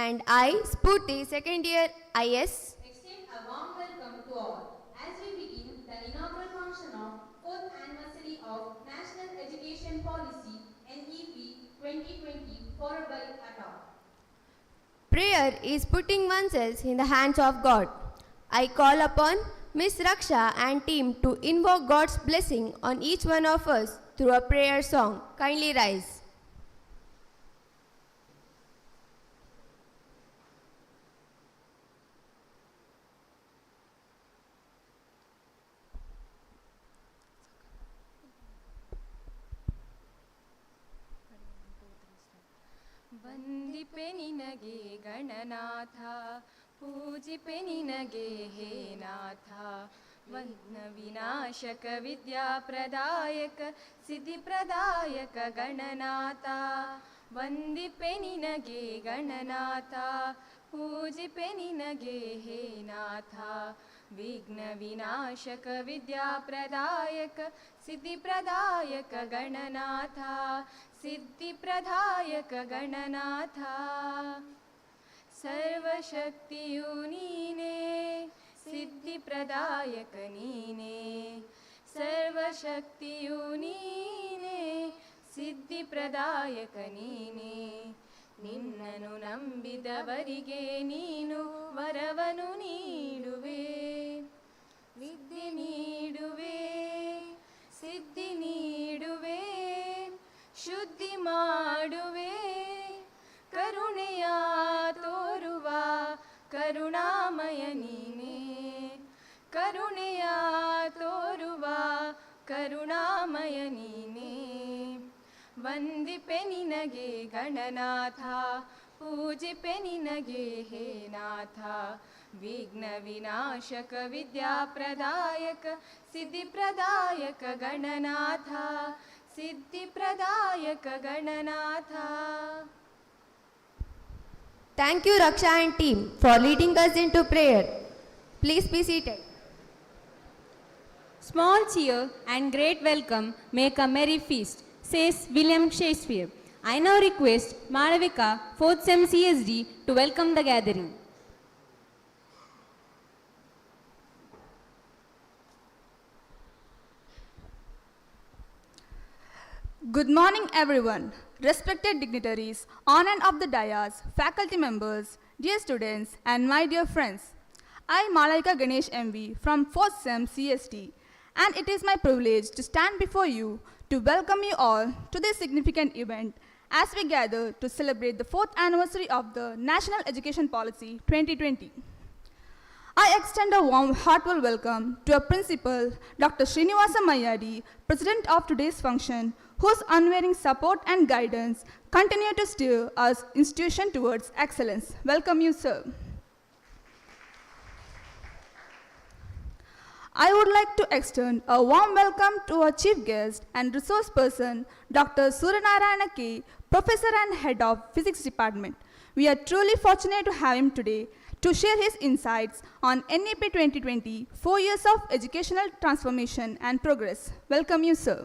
and I, Spurti, second year IS, extend a warm welcome to all as we begin the inaugural function of 4th anniversary of National Education Policy NEP 2020 followed by a talk. Prayer is putting oneself in the hands of God. I call upon Miss Raksha and team to invoke God's blessing on each one of us through a prayer song. Kindly rise. ವಂದಿಪೆ ನಿನಗೆ ಗಣನಾಥ ಪೂಜಿಪೆ ನಿನಗೆ ಹೇ ನಾಥ ವಿಘ್ನ ವಿನಾಶಕ ವಿದ್ಯಾಪ್ರದಾಯಕ ಸಿದ್ಧಿಪ್ರದಾಯಕ ಗಣನಾಥ ವಂದಿಪೆ ನಿನಗೆ ಗಣನಾಥ ಪೂಜಿಪೆ ನಿನಗೆ ಹೇ ನಾಥ ವಿಘ್ನ ವಿನಾಶಕ ವಿದ್ಯಾಪ್ರದಾಯಕ ಸಿದ್ಧಿಪ್ರದಾಯಕ ಗಣನಾಥ ಸಿದ್ಧಿಪ್ರದಾಯಕ ಗಣನಾಥ ಸರ್ವಶಕ್ತಿಯು ನೀನೇ ಸಿದ್ಧಿಪ್ರದಾಯಕ ನೀನೇ ಸರ್ವಶಕ್ತಿಯು ನೀನೇ ಸಿದ್ಧಿಪ್ರದಾಯಕ ನೀನೇ ನಿನ್ನನ್ನು ನಂಬಿದವರಿಗೆ ನೀನು ವರವನು ನೀಡುವೆ ವಿದ್ಯೆ ನೀಡುವೆ ಸಿದ್ಧಿ ನೀಡುವೆ ಶುದ್ಧಿ ಮಾಡುವೆ ಕರುಣೆಯ ತೋರುವ ಕರುಣಾಮಯ ನೀನೇ ಕರುಣೆಯ ತೋರುವ ಕರುಣಾಮಯ ನೀನೇ ವಂದಿಪೆ ನಿನಗೆ ಗಣನಾಥ ಪೂಜಿಪೆ ನಿನಗೆ ಹೇ ನಾಥ ವಿಘ್ನ ವಿನಾಶಕ ವಿದ್ಯಾಪ್ರದಾಯಕ ಸಿದ್ಧಿಪ್ರದಾಯಕ Gananatha ಸಿದ್ಧಿಪ್ರದಾಯಕ Gananatha. Thank you, Raksha and team, for leading us into prayer. Please be seated. Small cheer and great welcome make a merry feast, says William Shakespeare. I now request Malavika, 4th Sem CSD, to welcome the gathering. Good morning, everyone. Respected dignitaries, on and off the dais, faculty members, dear students, and my dear friends. I, Malavika Ganesh MV from 4th Sem CST, and it is my privilege to stand before you to welcome you all to this significant event as we gather to celebrate the 4th anniversary of the National Education Policy 2020. I extend a warm, heartfelt welcome to our principal, Dr. Srinivasa Mayadi, president of today's function, whose unwavering support and guidance continue to steer our institution towards excellence. Welcome you, sir. I would like to extend a warm welcome to our chief guest and resource person, Dr. Suryanarayana K, professor and head of physics department. We are truly fortunate to have him today to share his insights on NEP 2020, 4 years of educational transformation and progress. Welcome you, sir.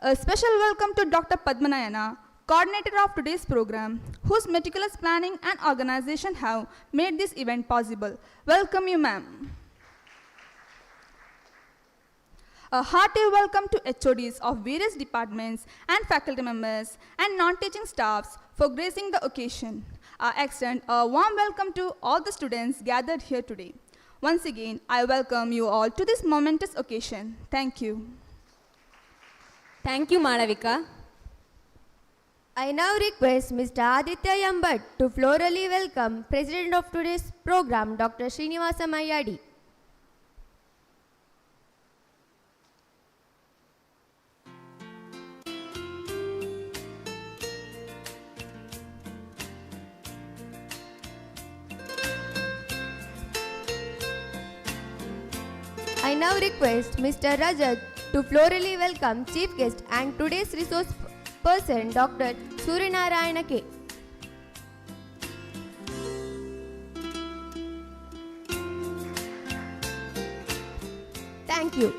A special welcome to Dr. Padmanayana, coordinator of today's program, whose meticulous planning and organization have made this event possible. Welcome you, ma'am. A hearty welcome to HODs of various departments and faculty members and non-teaching staffs for gracing the occasion. I extend a warm welcome to all the students gathered here today. Once again, I welcome you all to this momentous occasion. Thank you. Thank you, Malavika. I now request Mr. Aditya Yambat to florally welcome President of today's program, Dr. Srinivasa Mayadi. I now request Mr. Rajat to florally welcome Chief Guest and today's resource person, Dr. Suryanarayana K. Thank you.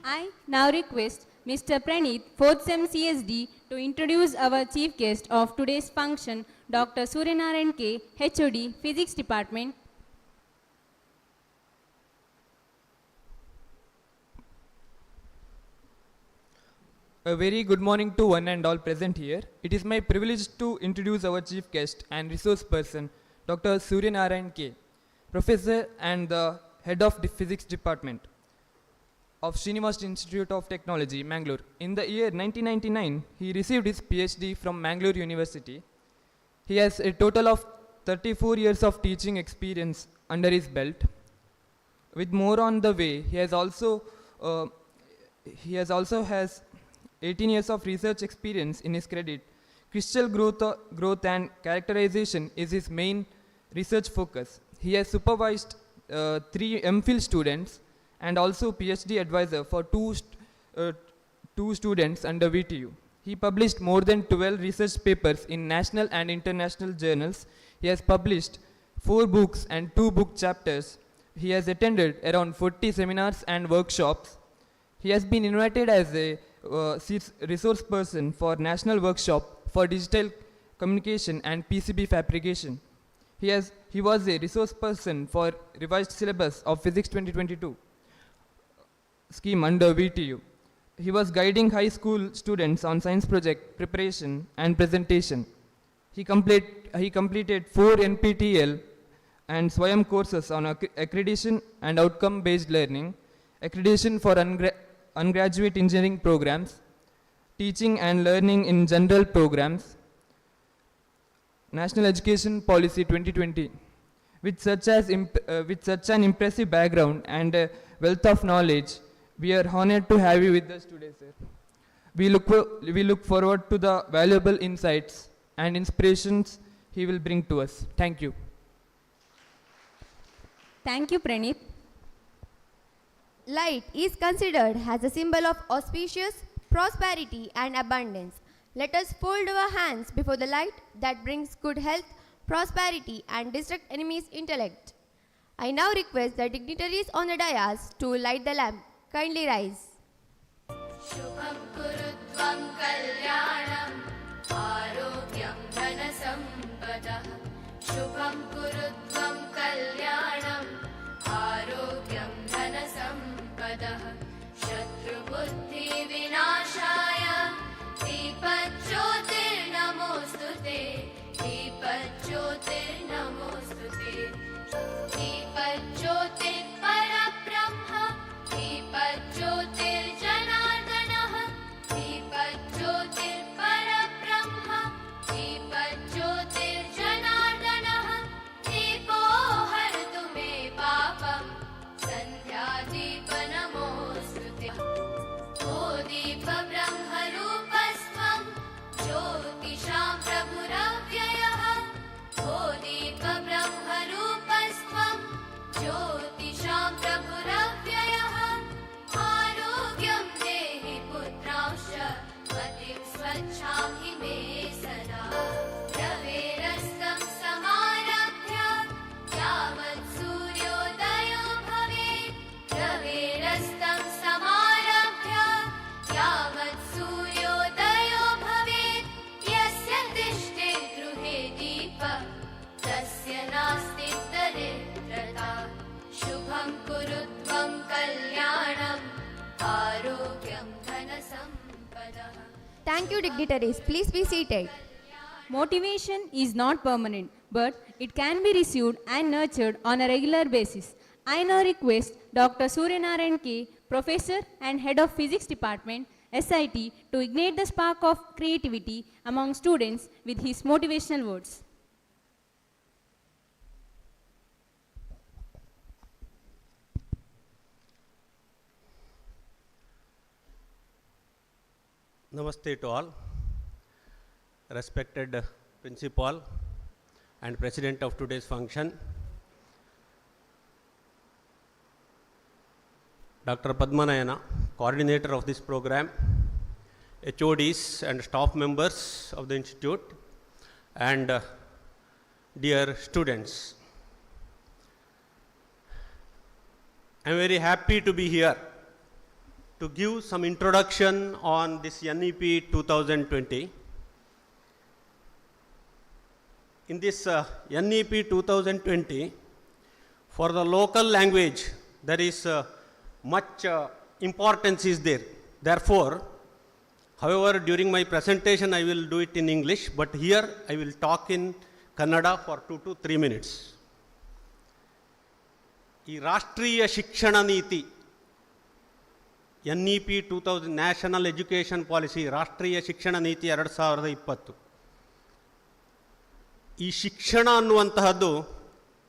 I now request Mr. Praneeth, 4th Sem CSD, to introduce our chief guest of today's function, Dr. Suryanarayan K, HOD, Physics Department. A very good morning to one and all present here. It is my privilege to introduce our chief guest and resource person, Dr. Suryanarayan K, Professor and the Head of the Physics Department of Srinivas Institute of Technology, Mangalore. In the year 1999, he received his PhD from Mangalore University. He has a total of 34 years of teaching experience under his belt. With more on the way, he also has 18 years of research experience in his credit. Crystal growth and characterization is his main research focus. He has supervised 3 MPhil students and also PhD advisor for two students under VTU. He published more than 12 research papers in national and international journals. He has published 4 books and 2 book chapters. He has attended around 40 seminars and workshops. He has been invited as a resource person for national workshop for digital communication and PCB fabrication. He was a resource person for revised syllabus of Physics 2022 scheme under VTU. He was guiding high school students on science project preparation and presentation. He completed 4 NPTEL and SWAYAM courses on accreditation and outcome-based learning, accreditation for undergraduate engineering programs, teaching and learning in general programs, National Education Policy 2020. With such an impressive background and a wealth of knowledge, we are honored to have you with us today, sir. We look forward to the valuable insights and inspirations he will bring to us. Thank you. Thank you, Pranit. Light is considered as a symbol of auspicious prosperity and abundance. Let us fold our hands before the light that brings good health, prosperity, and distract enemies' intellect. I now request the dignitaries on the dais to light the lamp. Kindly rise. शुभं कुरुत्वं कल्याणं आरोग्यं धनसम्पदः शुभं कुरुत्वं कल्याणं आरोग्यं धनसम्पदः शत्रुबुद्धिविनाशाय दीपज्योतिर्नमोऽस्तुते दीपज्योतिर्नमोऽस्तुते दीपज्योतिर्परब्रह्म दीपज्योतिर्जनार्दनः दीपज्योतिर्परब्रह्म दीपज्योतिर्जनार्दनः दीपो हरतु मे पापं सन्ध्यादीपनमोऽस्तुते ओ दीपब्रह्मरूपस्त्वं ज्योतिषां प्रभुरव्ययः ओ दीपब्रह्मरूपस्त्वं ज्योतिषां प्रभुरव्ययः आरोग्यं देहि पुत्रांश्च मतिं स्वच्छां हि मे सदा रवेरस्तं समारभ्य यावत् सूर्योदयो भवेत् रवेरस्तं समारभ्य यावत् सूर्योदयो भवेत् यस्य तिष्ठे गृहे दीपः तस्य नास्ति दरिद्रता शुभं कुरुत्वं कल्याणम् आरोग्यं धनसम्पदः. Thank you, dignitaries. Please be seated. Motivation is not permanent, but it can be received and nurtured on a regular basis. I now request Dr. Suryanarayan K, Professor and Head of Physics Department, SIT, to ignite the spark of creativity among students with his motivational words. Namaste to all. Respected Principal and President of today's function, Dr. Padmanayana, Coordinator of this program, HODs and staff members of the Institute, and dear students. I am very happy to be here to give some introduction on this NEP 2020. In this NEP 2020, for the local language, there is much importance is there. Therefore, however, during my presentation, I will do it in English, but here I will talk in Kannada for 2 to 3 minutes. ಈ ರಾಷ್ಟ್ರೀಯ ಶಿಕ್ಷಣ ನೀತಿ NEP 2000 national education policy, ರಾಷ್ಟ್ರೀಯ ಶಿಕ್ಷಣ ನೀತಿ 2020. ಈ ಶಿಕ್ಷಣ ಅನ್ನುವಂತಹದ್ದು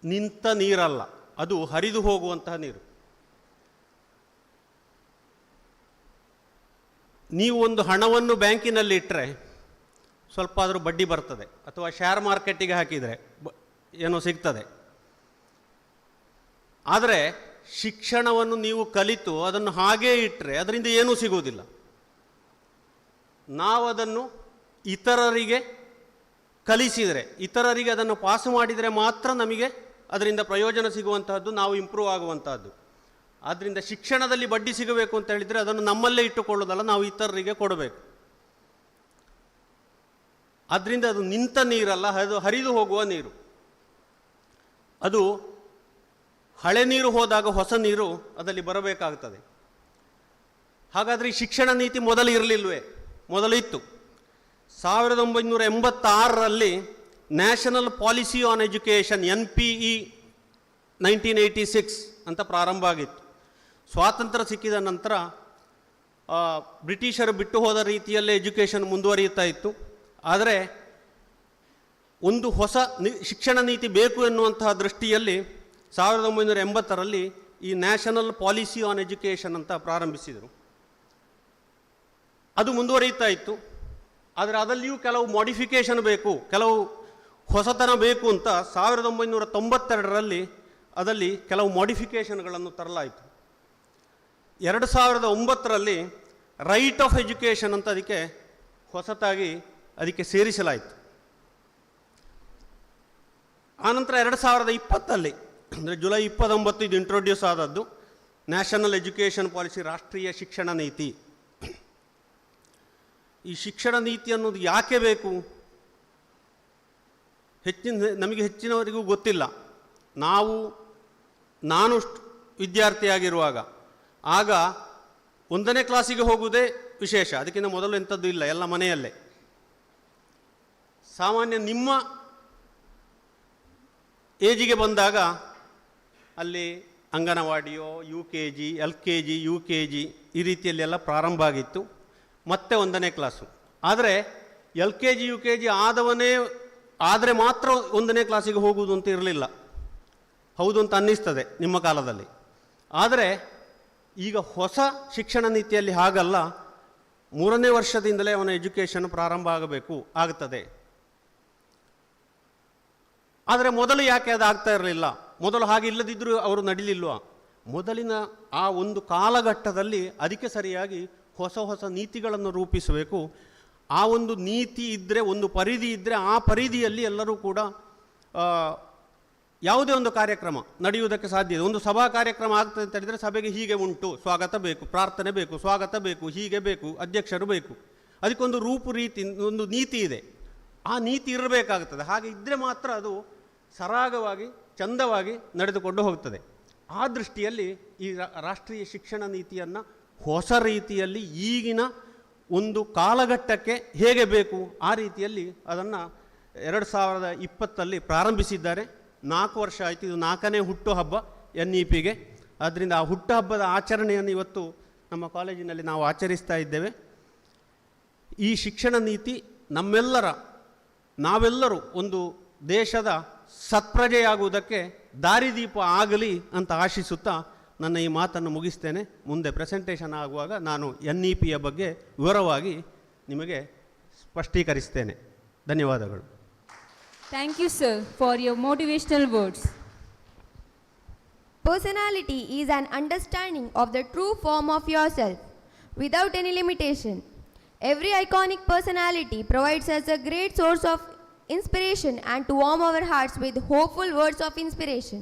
ನಿಂತ ನೀರಲ್ಲ, ಅದು ಹರಿದು ಹೋಗುವಂತಹ ನೀರು. ನೀವು ಒಂದು ಹಣವನ್ನು ಬ್ಯಾಂಕಿನಲ್ಲಿ ಇಟ್ಟರೆ ಸ್ವಲ್ಪ ಆದರೂ ಬಡ್ಡಿ ಬರ್ತದೆ, ಅಥವಾ ಶೇರ್ ಮಾರ್ಕೆಟಿಗೆ ಹಾಕಿದರೆ ಏನೋ ಸಿಗ್ತದೆ. ಆದರೆ ಶಿಕ್ಷಣವನ್ನು ನೀವು ಕಲಿತು ಅದನ್ನು ಹಾಗೇ ಇಟ್ಟರೆ ಅದರಿಂದ ಏನೂ ಸಿಗುವುದಿಲ್ಲ. ನಾವು ಅದನ್ನು ಇತರರಿಗೆ ಕಲಿಸಿದರೆ, ಇತರರಿಗೆ ಅದನ್ನು ಪಾಸು ಮಾಡಿದರೆ ಮಾತ್ರ ನಮಗೆ ಅದರಿಂದ ಪ್ರಯೋಜನ ಸಿಗುವಂತಹದ್ದು, ನಾವು ಇಂಪ್ರೂವ್ ಆಗುವಂತಹದ್ದು. ಆದ್ದರಿಂದ ಶಿಕ್ಷಣದಲ್ಲಿ ಬಡ್ಡಿ ಸಿಗಬೇಕು ಅಂತ ಹೇಳಿದರೆ ಅದನ್ನು ನಮ್ಮಲ್ಲೇ ಇಟ್ಟುಕೊಳ್ಳೋದಲ್ಲ, ನಾವು ಇತರರಿಗೆ ಕೊಡಬೇಕು. ಆದ್ದರಿಂದ ಅದು ನಿಂತ ನೀರಲ್ಲ, ಅದು ಹರಿದು ಹೋಗುವ ನೀರು. ಅದು ಹಳೆ ನೀರು ಹೋದಾಗ ಹೊಸ ನೀರು ಅದರಲ್ಲಿ ಬರಬೇಕಾಗ್ತದೆ. ಹಾಗಾದರೆ ಈ ಶಿಕ್ಷಣ ನೀತಿ ಮೊದಲು ಇರಲಿಲ್ವೇ? ಮೊದಲು ಇತ್ತು. 1986ರಲ್ಲಿ national policy on education NPE 1986 ಅಂತ ಪ್ರಾರಂಭ ಆಗಿತ್ತು. ಸ್ವಾತಂತ್ರ್ಯ ಸಿಕ್ಕಿದ ನಂತರ ಬ್ರಿಟಿಷರು ಬಿಟ್ಟು ಹೋದ ರೀತಿಯಲ್ಲೇ ಎಜುಕೇಷನ್ ಮುಂದುವರಿಯುತ್ತಾ ಇತ್ತು. ಆದರೆ ಒಂದು ಹೊಸ ಶಿಕ್ಷಣ ನೀತಿ ಬೇಕು ಎನ್ನುವಂತಹ ದೃಷ್ಟಿಯಲ್ಲಿ 1980ರಲ್ಲಿ ಈ ನ್ಯಾಷನಲ್ ಪಾಲಿಸಿ ಆನ್ ಎಜುಕೇಷನ್ ಅಂತ ಪ್ರಾರಂಭಿಸಿದರು. ಅದು ಮುಂದುವರಿಯುತ್ತಾ ಇತ್ತು. ಆದರೆ ಅದರಲ್ಲಿಯೂ ಕೆಲವು ಮಾಡಿಫಿಕೇಷನ್ ಬೇಕು, ಕೆಲವು ಹೊಸತನ ಬೇಕು ಅಂತ 1992ರಲ್ಲಿ ಅದರಲ್ಲಿ ಕೆಲವು ಮಾಡಿಫಿಕೇಷನ್ಗಳನ್ನು ತರಲಾಯಿತು. 2009ರಲ್ಲಿ ರೈಟ್ ಆಫ್ ಎಜುಕೇಷನ್ ಅಂತ ಅದಕ್ಕೆ ಹೊಸತಾಗಿ ಅದಕ್ಕೆ ಸೇರಿಸಲಾಯಿತು. ಆನಂತರ 2020ರಲ್ಲಿ ಅಂದರೆ ಜುಲೈ 29 ಇದು ಇಂಟ್ರೊಡ್ಯೂಸ್ ಆದದ್ದು ನ್ಯಾಷನಲ್ ಎಜುಕೇಷನ್ ಪಾಲಿಸಿ, ರಾಷ್ಟ್ರೀಯ ಶಿಕ್ಷಣ ನೀತಿ. ಈ ಶಿಕ್ಷಣ ನೀತಿ ಅನ್ನೋದು ಯಾಕೆ ಬೇಕು? ನಮಗೆ ಹೆಚ್ಚಿನವರಿಗೂ ಗೊತ್ತಿಲ್ಲ. ನಾನು ವಿದ್ಯಾರ್ಥಿಯಾಗಿರುವಾಗ ಆಗ 1ನೇ ಕ್ಲಾಸಿಗೆ ಹೋಗುವುದೇ ವಿಶೇಷ, ಅದಕ್ಕಿಂತ ಮೊದಲು ಎಂಥದ್ದು ಇಲ್ಲ, ಎಲ್ಲ ಮನೆಯಲ್ಲೇ. ಸಾಮಾನ್ಯ ನಿಮ್ಮ ಏಜಿಗೆ ಬಂದಾಗ ಅಲ್ಲಿ ಅಂಗನವಾಡಿಯೋ UKG LKG UKG ಈ ರೀತಿಯಲ್ಲೆಲ್ಲ ಪ್ರಾರಂಭ ಆಗಿತ್ತು. ಮತ್ತೆ 1ನೇ ಕ್ಲಾಸು. ಆದರೆ LKG UKG ಆದರೆ ಮಾತ್ರ 1ನೇ ಕ್ಲಾಸಿಗೆ ಹೋಗುವುದು ಅಂತ ಇರಲಿಲ್ಲ. ಹೌದು ಅಂತ ಅನ್ನಿಸ್ತದೆ ನಿಮ್ಮ ಕಾಲದಲ್ಲಿ. ಆದರೆ ಈಗ ಹೊಸ ಶಿಕ್ಷಣ ನೀತಿಯಲ್ಲಿ ಹಾಗಲ್ಲ, 3ನೇ ವರ್ಷದಿಂದಲೇ ಅವನ ಎಜುಕೇಷನ್ ಪ್ರಾರಂಭ ಆಗ್ತದೆ. ಆದರೆ ಮೊದಲು ಯಾಕೆ ಅದು ಆಗ್ತಾ ಇರಲಿಲ್ಲ? ಮೊದಲು ಹಾಗೆ ಇಲ್ಲದಿದ್ದರೂ ಅವರು ನಡಿಲಿಲ್ವಾ? ಮೊದಲಿನ ಆ ಒಂದು ಕಾಲಘಟ್ಟದಲ್ಲಿ ಅದಕ್ಕೆ ಸರಿಯಾಗಿ ಹೊಸ ನೀತಿಗಳನ್ನು ರೂಪಿಸಬೇಕು. ಆ ಒಂದು ನೀತಿ ಇದ್ದರೆ, ಒಂದು ಪರಿಧಿ ಇದ್ದರೆ, ಆ ಪರಿಧಿಯಲ್ಲಿ ಎಲ್ಲರೂ ಕೂಡ ಯಾವುದೇ ಒಂದು ಕಾರ್ಯಕ್ರಮ ನಡೆಯುವುದಕ್ಕೆ ಸಾಧ್ಯ ಇದೆ. ಒಂದು ಸಭಾ ಕಾರ್ಯಕ್ರಮ ಆಗ್ತದೆ ಅಂತ ಹೇಳಿದರೆ ಸಭೆಗೆ ಹೀಗೆ ಉಂಟು, ಸ್ವಾಗತ ಬೇಕು, ಪ್ರಾರ್ಥನೆ ಬೇಕು, ಸ್ವಾಗತ ಬೇಕು, ಹೀಗೆ ಬೇಕು, ಅಧ್ಯಕ್ಷರು ಬೇಕು, ಅದಕ್ಕೊಂದು ರೀತಿ, ಒಂದು ನೀತಿ ಇದೆ. ಆ ನೀತಿ ಇರಬೇಕಾಗುತ್ತದೆ. ಹಾಗೆ ಇದ್ದರೆ ಮಾತ್ರ ಅದು ಸರಾಗವಾಗಿ ಚಂದವಾಗಿ ನಡೆದುಕೊಂಡು ಹೋಗ್ತದೆ. ಆ ದೃಷ್ಟಿಯಲ್ಲಿ ಈ ರಾಷ್ಟ್ರೀಯ ಶಿಕ್ಷಣ ನೀತಿಯನ್ನು ಹೊಸ ರೀತಿಯಲ್ಲಿ ಈಗಿನ ಒಂದು ಕಾಲಘಟ್ಟಕ್ಕೆ ಹೇಗೆ ಬೇಕು ಆ ರೀತಿಯಲ್ಲಿ ಅದನ್ನು 2020ರಲ್ಲಿ ಪ್ರಾರಂಭಿಸಿದ್ದಾರೆ. 4 ವರ್ಷ ಆಯಿತು. ಇದು 4ನೇ ಹುಟ್ಟುಹಬ್ಬ NEPಗೆ. ಆದ್ದರಿಂದ ಆ ಹುಟ್ಟುಹಬ್ಬದ ಆಚರಣೆಯನ್ನು ಇವತ್ತು ನಮ್ಮ ಕಾಲೇಜಿನಲ್ಲಿ ನಾವು ಆಚರಿಸ್ತಾ ಇದ್ದೇವೆ. ಈ ಶಿಕ್ಷಣ ನೀತಿ ನಾವೆಲ್ಲರೂ ಒಂದು ದೇಶದ ಸತ್ಪ್ರಜೆಯಾಗುವುದಕ್ಕೆ ದಾರಿದೀಪ ಆಗಲಿ ಅಂತ ಆಶಿಸುತ್ತಾ ನನ್ನ ಈ ಮಾತನ್ನು ಮುಗಿಸ್ತೇನೆ. ಮುಂದೆ ಪ್ರೆಸೆಂಟೇಷನ್ ಆಗುವಾಗ ನಾನು NEPಯ ಬಗ್ಗೆ ವಿವರವಾಗಿ ನಿಮಗೆ ಸ್ಪಷ್ಟೀಕರಿಸ್ತೇನೆ. ಧನ್ಯವಾದಗಳು. Thank you, sir, for your motivational words. Personality is an understanding of the true form of yourself without any limitation. Every iconic personality provides us a great source of inspiration and to warm our hearts with hopeful words of inspiration.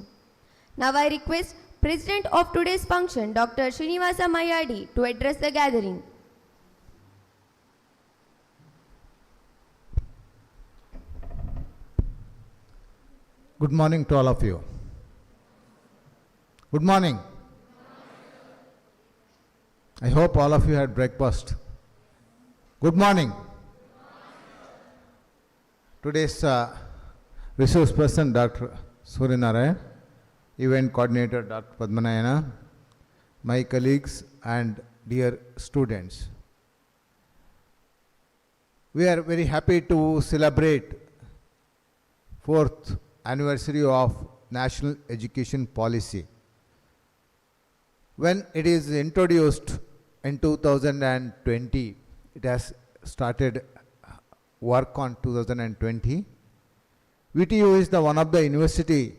Now I request President of today's function, Dr. Srinivasa Mayadi, to address the gathering. Good morning to all of you. Good morning. I hope all of you had breakfast. Good morning. Today's resource person, Dr. Suryanarayan, event coordinator, Dr. Padmanayana, my colleagues and dear students. We are very happy to celebrate 4th anniversary of National Education Policy. When it is introduced in 2020, it has started work on 2020. VTU is the one of the university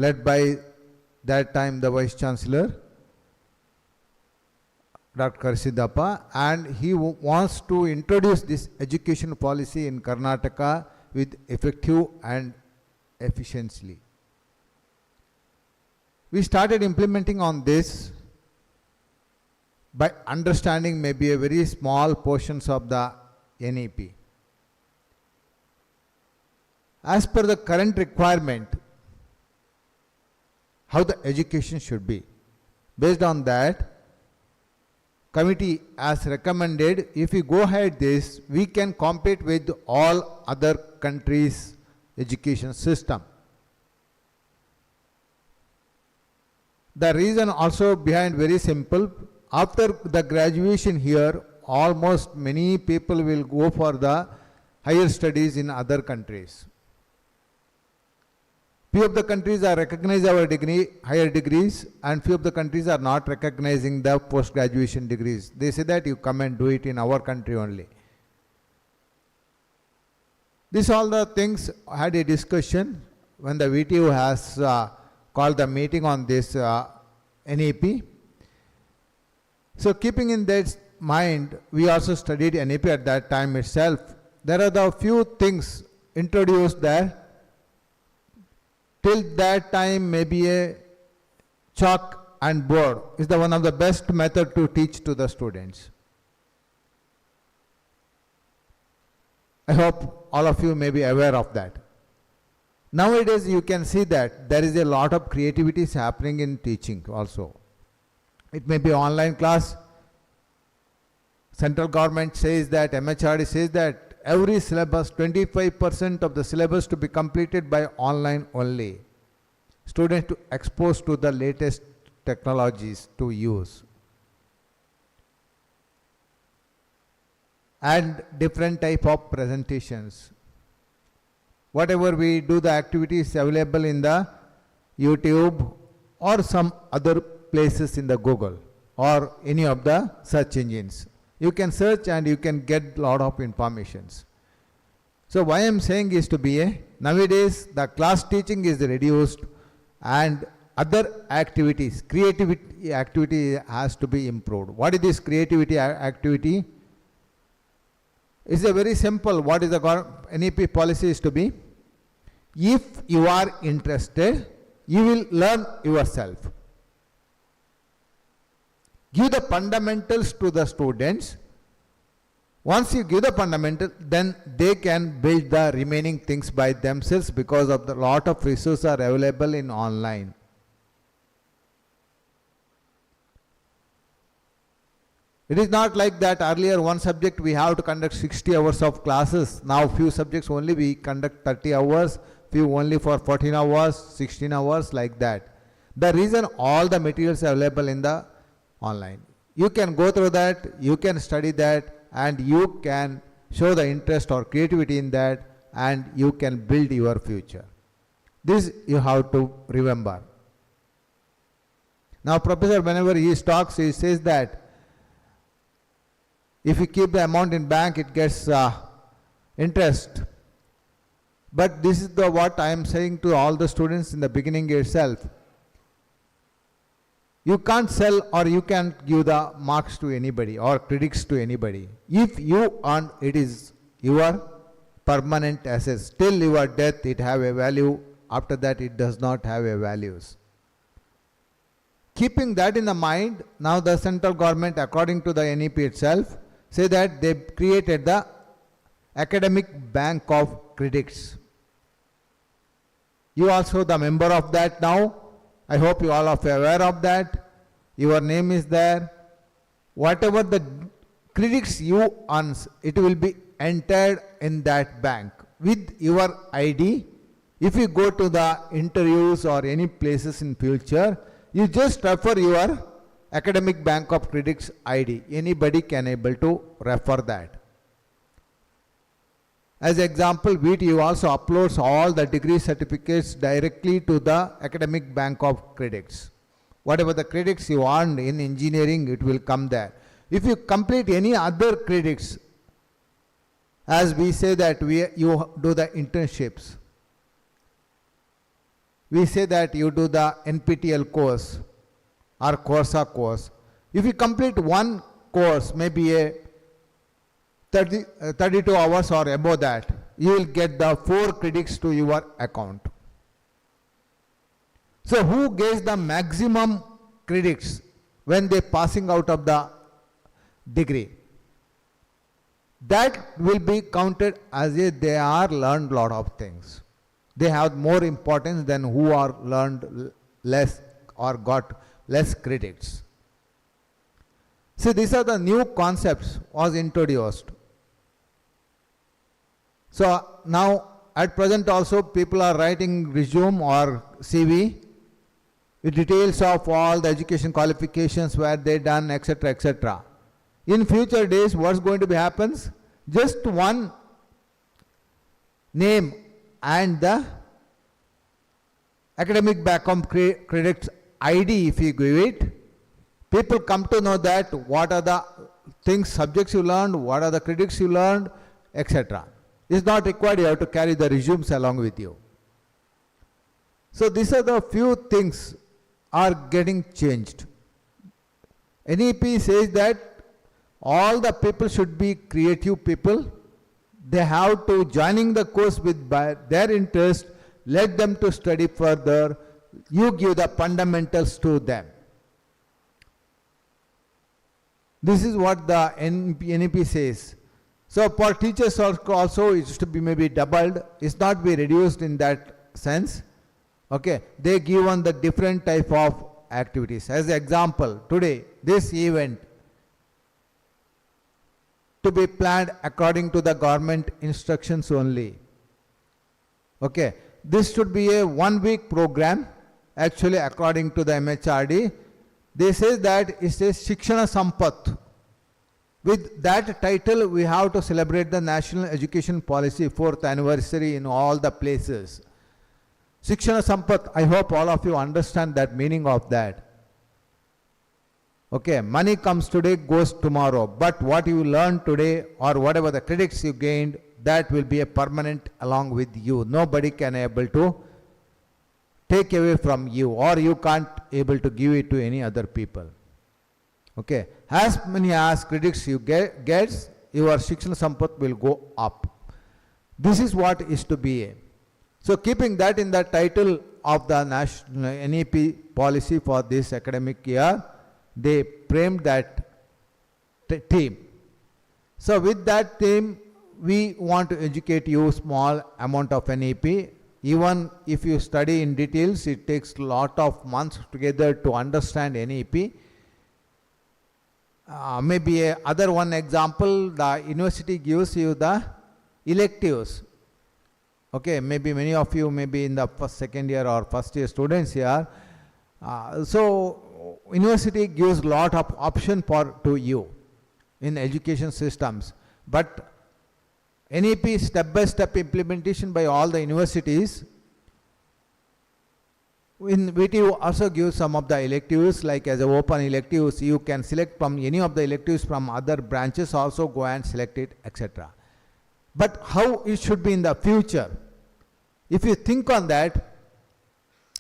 led by that time the Vice Chancellor, Dr. Karsidappa, and he wants to introduce this education policy in Karnataka with effective and efficiently. We started implementing on this by understanding maybe a very small portions of the NEP. As per the current requirement, how the education should be. Based on that, committee has recommended if we go ahead this, we can compete with all other countries' education system. The reason also behind very simple, after the graduation here, almost many people will go for the higher studies in other countries. Few of the countries are recognizing our degree, higher degrees, and few of the countries are not recognizing the post-graduation degrees. They say that you come and do it in our country only. These all the things had a discussion when the VTU has called the meeting on this NEP. So keeping in that mind, we also studied NEP at that time itself. There are the few things introduced there. Till that time, maybe a chalk and board is the one of the best method to teach to the students. I hope all of you may be aware of that. Nowadays, you can see that there is a lot of creativity happening in teaching also. It may be online class. Central government says that, MHRD says that every syllabus, 25% of the syllabus to be completed by online only. Students to expose to the latest technologies to use. And different type of presentations. Whatever we do, the activities available in the YouTube or some other places in the Google or any of the search engines. You can search and you can get a lot of informations. So why I am saying is to be nowadays the class teaching is reduced and other activities, creativity activity has to be improved. What is this creativity activity? It's a very simple, what is the NEP policy is to be? If you are interested, you will learn yourself. Give the fundamentals to the students. Once you give the fundamental, then they can build the remaining things by themselves because of the lot of resources are available in online. It is not like that earlier one subject we have to conduct 60 hours of classes. Now few subjects only we conduct 30 hours, few only for 14 hours, 16 hours like that. The reason all the materials are available in the online. You can go through that, you can study that, and you can show the interest or creativity in that, and you can build your future. This you have to remember. Now professor, whenever he talks, he says that if you keep the amount in bank, it gets interest. But this is the what I am saying to all the students in the beginning itself. You can't sell or you can't give the marks to anybody or credits to anybody. If you earn, it is your permanent assets. Till your death, it have a value. After that, it does not have a values. keeping that in the mind, now the central government, according to the NEP itself, say that they created the academic bank of credits. You also the member of that now. I hope you all are aware of that. Your name is there. Whatever the credits you earn, it will be entered in that bank with your ID. If you go to the interviews or any places in future, you just refer your academic bank of credits ID. Anybody can able to refer that. As example, VTU also uploads all the degree certificates directly to the academic bank of credits. Whatever the credits you earned in engineering, it will come there. If you complete any other credits, as we say that you do the internships, we say that you do the NPTEL course or Corsa course. If you complete one course, maybe a 32 hours or above that, you will get the 4 credits to your account. So who gets the maximum credits when they passing out of the degree? That will be counted as if they are learned lot of things. They have more importance than who are learned less or got less credits. See, these are the new concepts was introduced. So now at present also people are writing resume or CV with details of all the education qualifications where they done, etc., etc. In future days, what's going to be happens? Just one name and the academic background credits ID, if you give it, people come to know that what are the things, subjects you learned, what are the credits you learned, etc. It's not required, you have to carry the resumes along with you. So these are the few things are getting changed. NEP says that all the people should be creative people. They have to joining the course with their interest, let them to study further. You give the fundamentals to them. This is what the NEP says. So for teachers also it should be maybe doubled. It's not be reduced in that sense. Okay, they give on the different type of activities. As example, today this event to be planned according to the government instructions only. Okay, this should be a 1-week program. Actually, according to the MHRD, they say that it says Shikshana Sampath. With that title, we have to celebrate the National Education Policy 4th anniversary in all the places. Shikshana Sampath, I hope all of you understand that meaning of that. Okay, money comes today, goes tomorrow. But what you learn today or whatever the credits you gained, that will be a permanent along with you. Nobody can able to take away from you, or you can't able to give it to any other people. Okay, as many as credits you get, your Shikshana Sampath will go up. This is what is to be. So keeping that in the title of the national NEP policy for this academic year, they framed that theme. So with that theme, we want to educate you small amount of NEP. Even if you study in details, it takes a lot of months together to understand NEP. Maybe other one example, the university gives you the electives. Okay, maybe many of you may be in the first, second year or first year students here. So university gives lot of option to you in education systems. But NEP step-by-step implementation by all the universities. In VTU also gives some of the electives, like as a open electives, you can select from any of the electives from other branches, also go and select it, etc. But how it should be in the future? If you think on that,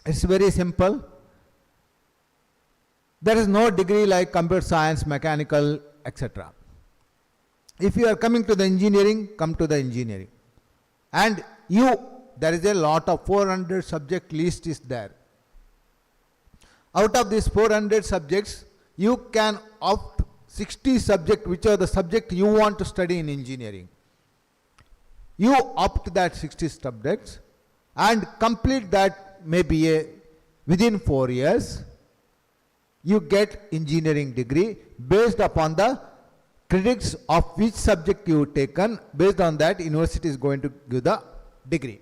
it's very simple. There is no degree like computer science, mechanical, etc. If you are coming to the engineering, come to the engineering. And there is a lot of 400 subject list is there. out of these 400 subjects, you can opt 60 subject, which are the subject you want to study in engineering. You opt that 60 subjects and complete that maybe within 4 years, you get engineering degree based upon the credits of which subject you taken. Based on that, university is going to give the degree.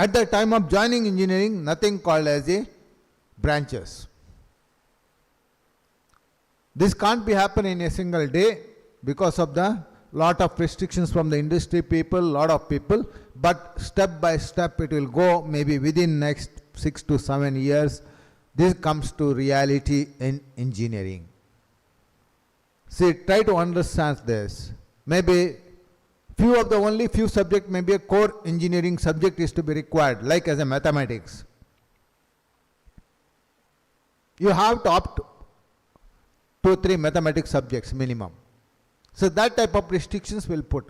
At the time of joining engineering, nothing called as a branches. This can't be happen in a single day because of the lot of restrictions from the industry people, lot of people, but step by step it will go. Maybe within next 6 to 7 years, this comes to reality in engineering. See, try to understand this. Maybe only few subject, maybe a core engineering subject is to be required, like as a mathematics. You have to opt 2 or 3 mathematics subjects minimum. So that type of restrictions will put.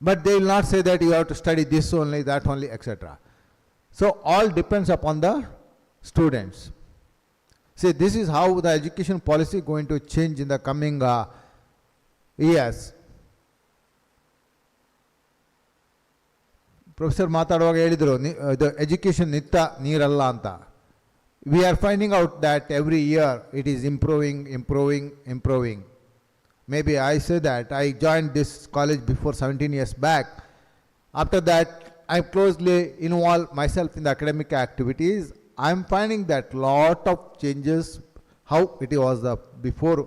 But they will not say that you have to study this only, that only, etc. So all depends upon the students. See, this is how the education policy is going to change in the coming years. Professor ಮಾತಾಡುವಾಗ ಹೇಳಿದರು the education ನಿತ್ತ ನೀರಲ್ಲ ಅಂತ. We are finding out that every year it is improving. Maybe I say that I joined this college before 17 years back. After that, I closely involved myself in the academic activities. I am finding that lot of changes, how it was before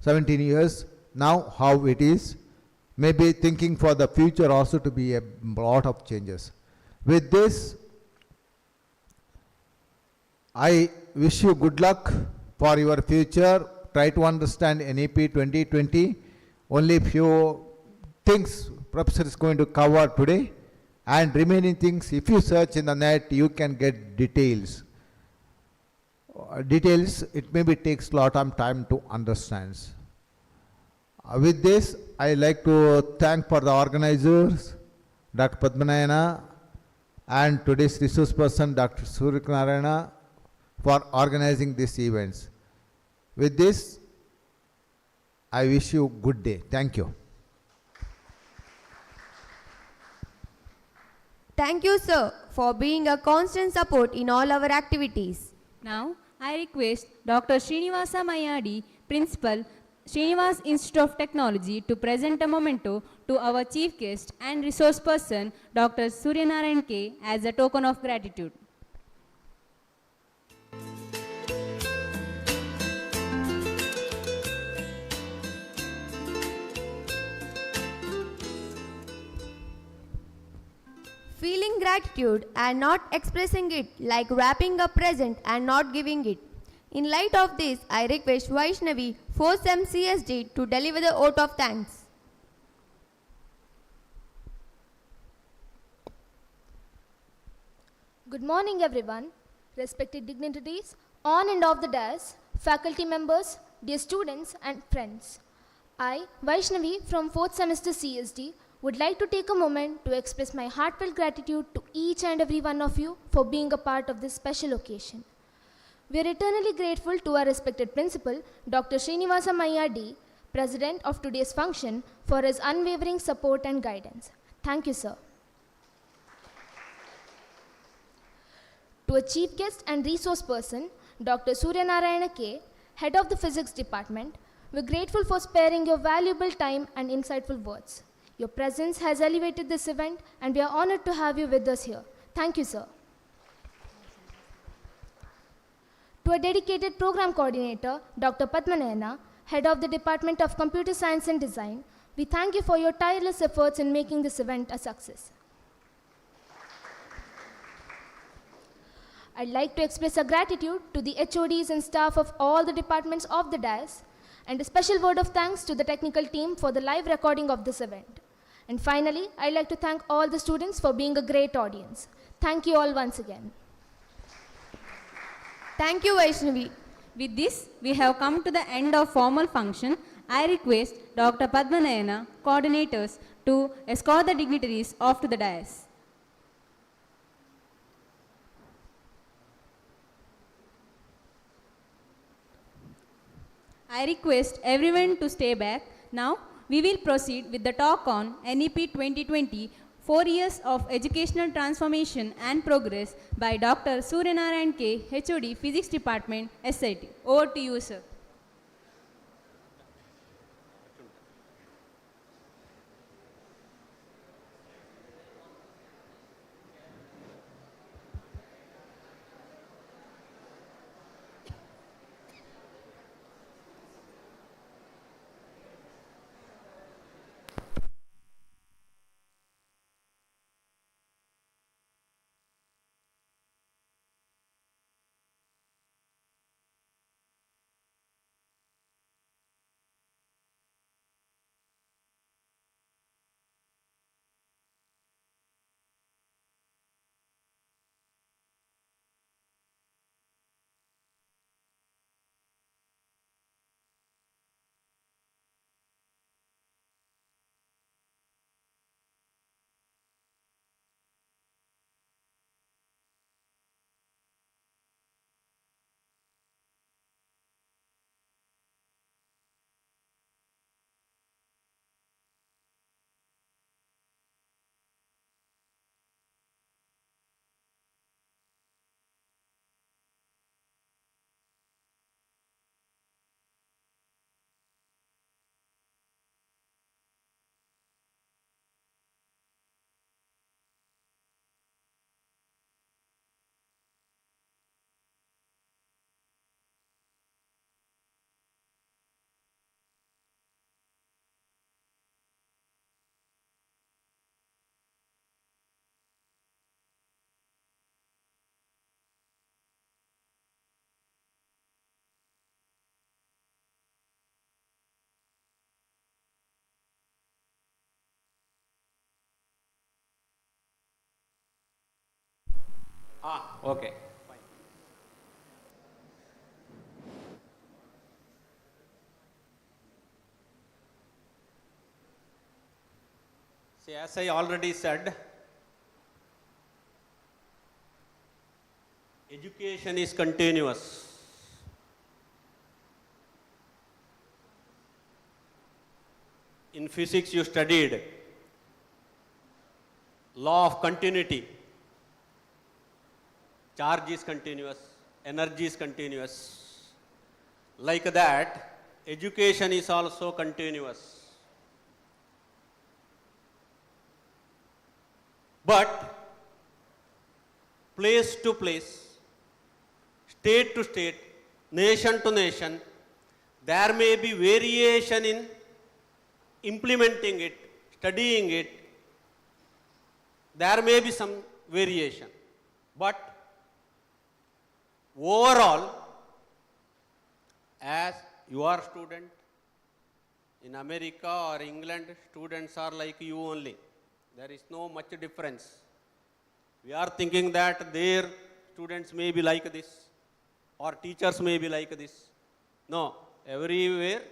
17 years, now how it is. Maybe thinking for the future also to be a lot of changes. With this, I wish you good luck for your future. Try to understand NEP 2020. Only few things Professor is going to cover today, and remaining things, if you search in the net, you can get details. It maybe takes a lot of time to understand. With this, I like to thank for the organizers, Dr. Padmanayana, and today's resource person, Dr. Suryanarayana, for organizing these events. With this, I wish you good day. Thank you. Thank you, sir, for being a constant support in all our activities. Now, I request Dr. Srinivasa Mayadi, Principal, Srinivas Institute of Technology, to present a memento to our chief guest and resource person, Dr. Suryanarayan K, as a token of gratitude. Feeling gratitude and not expressing it, like wrapping a present and not giving it. In light of this, I request Vaishnavi, 4th SEM CSD, to deliver the vote of thanks. Good morning, everyone. Respected dignitaries, on and off the dais, faculty members, dear students and friends. I, Vaishnavi from 4th semester CSD, would like to take a moment to express my heartfelt gratitude to each and every one of you for being a part of this special occasion. We are eternally grateful to our respected principal, Dr. Srinivasa Mayadi, president of today's function, for his unwavering support and guidance. Thank you, sir. To a chief guest and resource person, Dr. Suryanarayana K, head of the physics department, we're grateful for sparing your valuable time and insightful words. Your presence has elevated this event, and we are honored to have you with us here. Thank you, sir. To a dedicated program coordinator, Dr. Padmanayana, head of the Department of Computer Science and Design, we thank you for your tireless efforts in making this event a success. I'd like to express our gratitude to the HODs and staff of all the departments of the DAS, and a special word of thanks to the technical team for the live recording of this event. And finally, I'd like to thank all the students for being a great audience. Thank you all once again. Thank you, Vaishnavi. With this, we have come to the end of formal function. I request Dr. Padmanayana, coordinators, to escort the dignitaries off to the dais. I request everyone to stay back. Now, we will proceed with the talk on NEP 2020, 4 years of educational transformation and progress by Dr. Suryanarayan K, HOD, Physics Department, SIT. Over to you, sir. Okay. See, as I already said, education is continuous. In physics, you studied law of continuity. Charge is continuous, energy is continuous. Like that, education is also continuous. But place to place, state to state, nation to nation, there may be variation in implementing it, studying it. There may be some variation. But overall, as you are student, in America or England, students are like you only. There is no much difference. We are thinking that their students may be like this, or teachers may be like this. No, everywhere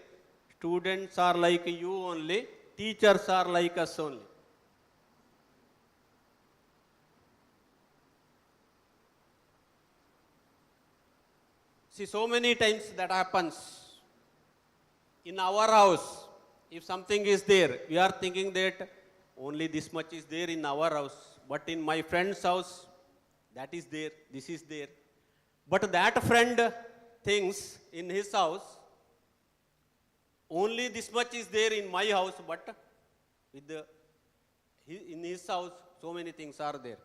students are like you only, teachers are like us only. See, so many times that happens. In our house, if something is there, we are thinking that only this much is there in our house. But in my friend's house, that is there, this is there. But that friend thinks in his house, only this much is there in my house, but in his house, so many things are there.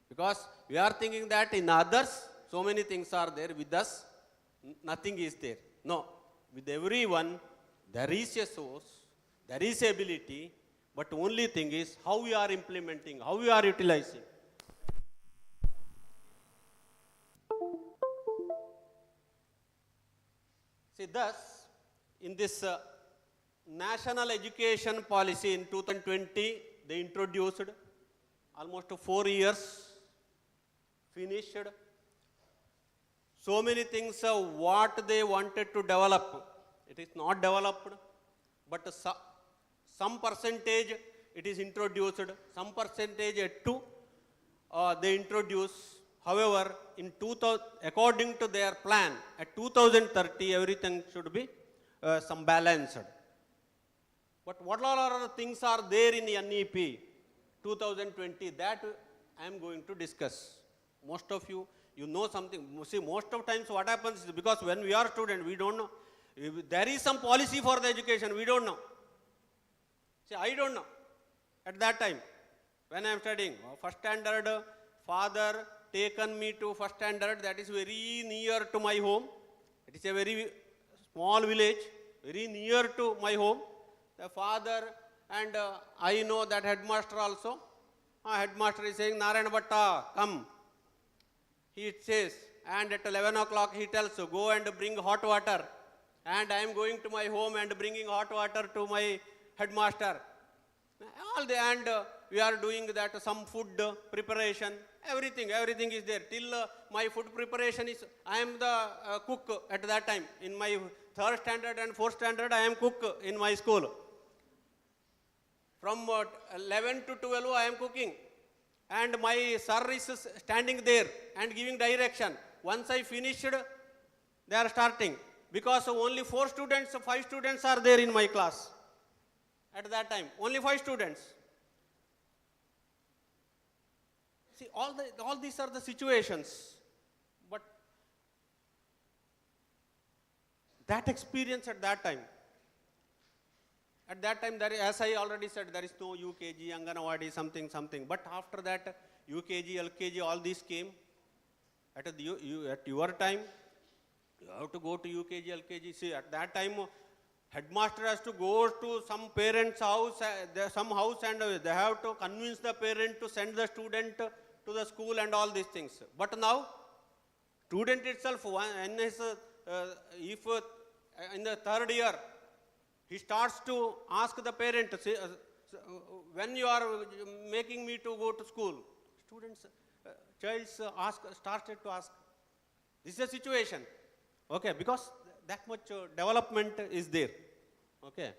Because we are thinking that in others, so many things are there. With us, nothing is there. No, with everyone, there is a source, there is ability, but only thing is how we are implementing, how we are utilizing. See, thus, in this national education policy in 2020, they introduced almost 4 years, finished. So many things what they wanted to develop, it is not developed, but some percentage it is introduced, some percentage yet to they introduce. However, in 2000, according to their plan, at 2030 everything should be some balanced. But what all are the things are there in NEP 2020 that I am going to discuss. Most of you, you know something. See, most of times what happens is because when we are student, we don't know. If there is some policy for the education, we don't know. See, I don't know. At that time, when I am studying, first standard, father taken me to first standard, that is very near to my home. It is a very small village, very near to my home. The father and I know that headmaster also. Headmaster is saying, Narayana Bhatta, come. He says, and at 11 o'clock he tells, go and bring hot water. And I am going to my home and bringing hot water to my headmaster. All the and we are doing that some food preparation, everything is there. Till my food preparation is, I am the cook at that time. In my third standard and fourth standard, I am cook in my school. From 11 to 12, I am cooking. And my sir is standing there and giving direction. Once I finished, they are starting. Because only 4 students, 5 students are there in my class. At that time, only 5 students. See, all these are the situations. But that experience at that time, there, as I already said, there is no UKG, Anganwadi, something. But after that, UKG, LKG, all these came. At your time, you have to go to UKG, LKG. See, at that time, headmaster has to go to some parent's house, some house, and they have to convince the parent to send the student to the school and all these things. But now, student itself, if in the third year, he starts to ask the parent, when you are making me to go to school, students, started to ask. This is a situation, okay, because that much development is there, okay.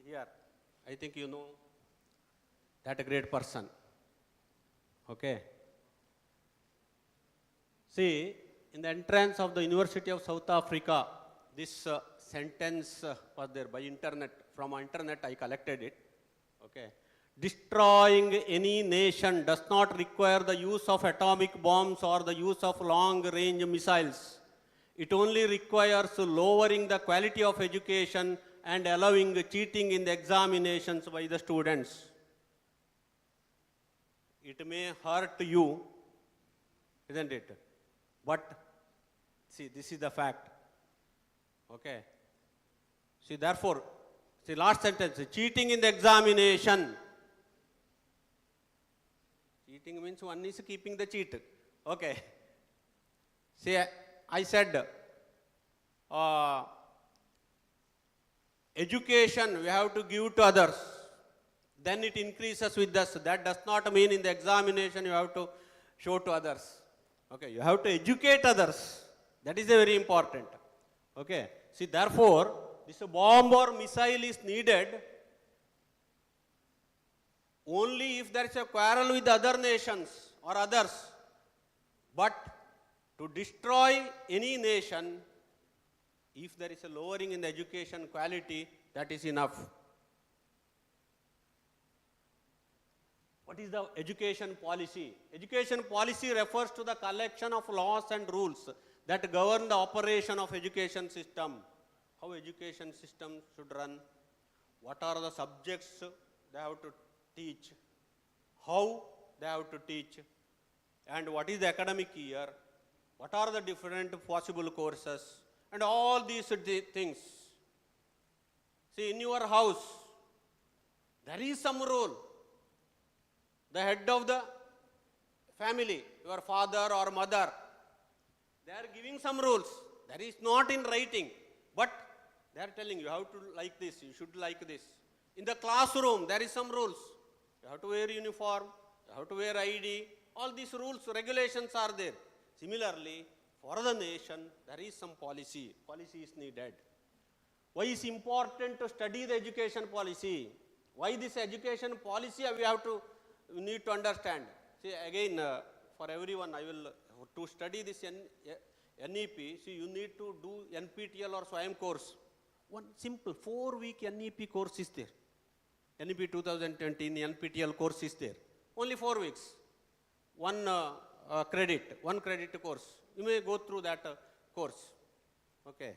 Here, I think you know that a great person. Okay. See, in the entrance of the University of South Africa, this sentence was there by internet. From internet, I collected it. Okay. Destroying any nation does not require the use of atomic bombs or the use of long-range missiles. It only requires lowering the quality of education and allowing cheating in the examinations by the students. It may hurt you, isn't it? But, see, this is the fact. Okay. See, therefore, see, last sentence, cheating in the examination. Cheating means one is keeping the cheat. Okay. See, I said, education we have to give to others, then it increases with us. That does not mean in the examination you have to show to others. Okay, you have to educate others. That is very important. Okay, see, therefore, this bomb or missile is needed only if there is a quarrel with other nations or others. But to destroy any nation, if there is a lowering in the education quality, that is enough. What is the education policy? Education policy refers to the collection of laws and rules that govern the operation of education system. How education system should run, what are the subjects they have to teach, how they have to teach, and what is the academic year, what are the different possible courses, and all these things. See, in your house, There is some rule. The head of the family, your father or mother, they are giving some rules. That is not in writing, but they are telling you how to like this, you should like this. In the classroom, there is some rules. You have to wear uniform, you have to wear ID, all these rules, regulations are there. Similarly, for the nation, there is some policy. Policy is needed. Why is important to study the education policy? Why this education policy we need to understand. See again, for everyone, I will, to study this NEP, see you need to do NPTEL or SWAYAM course. One simple 4-week NEP course is there. NEP 2020 NPTEL course is there. Only 4 weeks. One credit course. You may go through that course. Okay.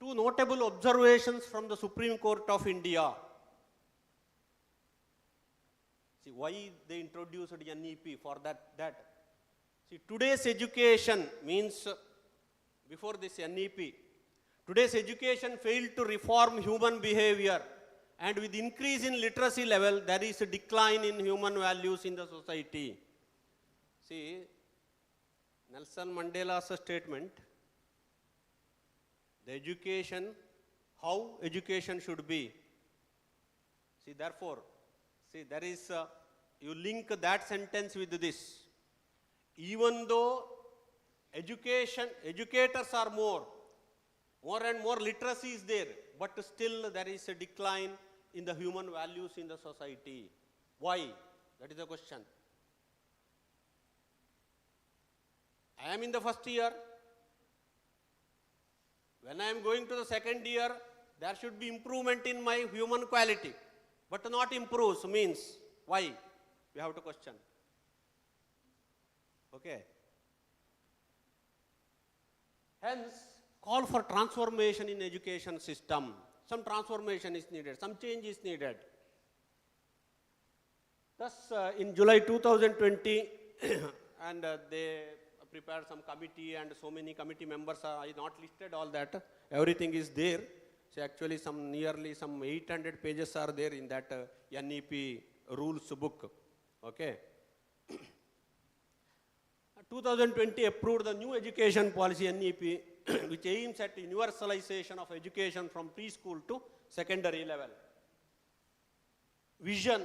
Two notable observations from the Supreme Court of India. See why they introduced NEP for that. See, today's education means, before this NEP, today's education failed to reform human behavior, and with increase in literacy level, there is a decline in human values in the society. See, Nelson Mandela's statement, the education, how education should be. See, therefore, see, there is, you link that sentence with this. Even though educators are more and more literacy is there, but still there is a decline in the human values in the society. Why? That is the question. I am in the first year. When I am going to the second year, there should be improvement in my human quality. But not improves means, why? We have to question. Okay. Hence, call for transformation in education system. Some transformation is needed, some change is needed. Thus, in July 2020, and they prepared some committee, and so many committee members are, I not listed all that, everything is there. So actually nearly some 800 pages are there in that NEP rules book. Okay. 2020 approved the new education policy NEP, which aims at universalization of education from preschool to secondary level. Vision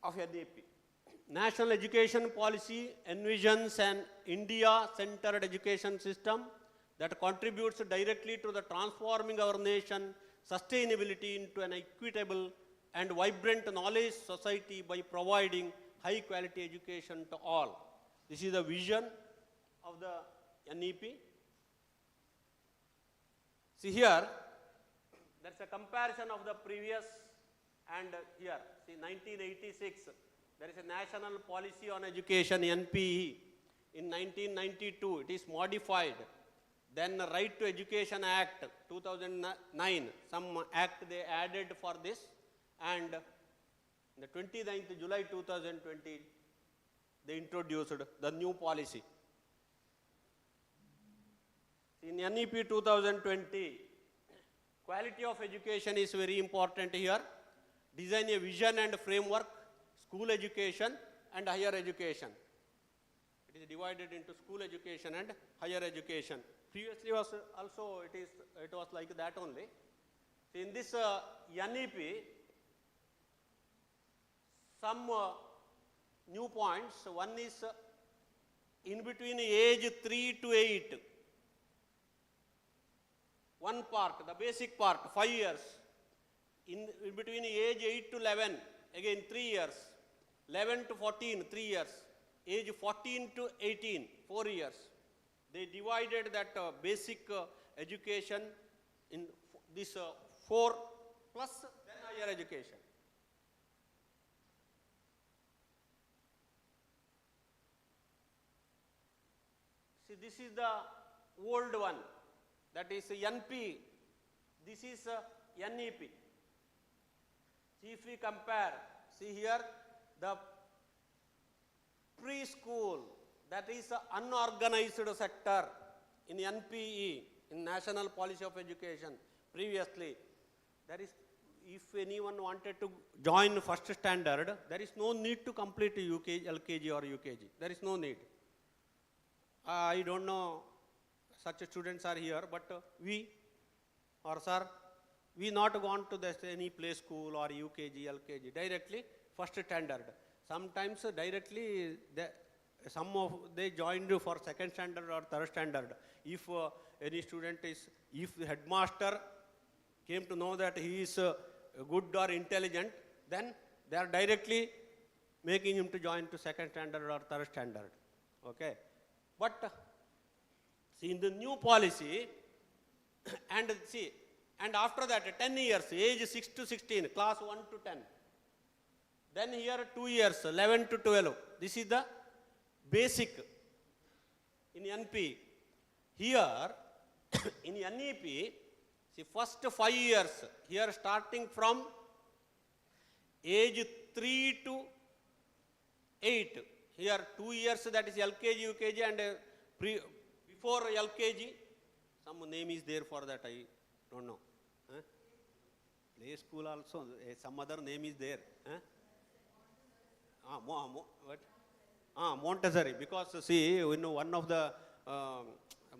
of NEP. National education policy envisions an India-centered education system that contributes directly to the transforming our nation sustainability into an equitable and vibrant knowledge society by providing high quality education to all. This is the vision of the NEP. See here, that's a comparison of the previous and here. See 1986, there is a national policy on education, NPE. In 1992, it is modified. Then the Right to Education Act, 2009, some act they added for this. And the 29th July 2020, they introduced the new policy. In NEP 2020, quality of education is very important here. Design a vision and framework, school education and higher education. It is divided into school education and higher education. Previously was also it was like that only. In this NEP, some new points. One is in between age 3 to 8. One part, the basic part, 5 years. In between age 8 to 11, again 3 years. 11 to 14, 3 years. Age 14 to 18, 4 years. They divided that basic education in this 4 plus then higher education. See, this is the old one, that is NP. This is NEP. See, if we compare, see here, the preschool, that is an unorganized sector in NPE. In national policy of education, previously, there is, if anyone wanted to join first standard, there is no need to complete UKG, LKG or UKG. There is no need. I don't know, such students are here, but we, or sir, we not gone to this any play school or UKG, LKG, directly first standard. Sometimes directly some of they joined for second standard or third standard. If any student is, if the headmaster came to know that he is good or intelligent, then they are directly making him to join to second standard or third standard. Okay. But see, in the new policy, and see, and after that 10 years, age 6 to 16, class 1 to 10. Then here 2 years, 11 to 12. This is the basic in NP. Here in NEP, see, first 5 years, here starting from age 3 to 8. Here 2 years, that is LKG, UKG, and before LKG, some name is there for that, I don't know. Play school also, some other name is there. What? Montessori, because see, you know, one of the,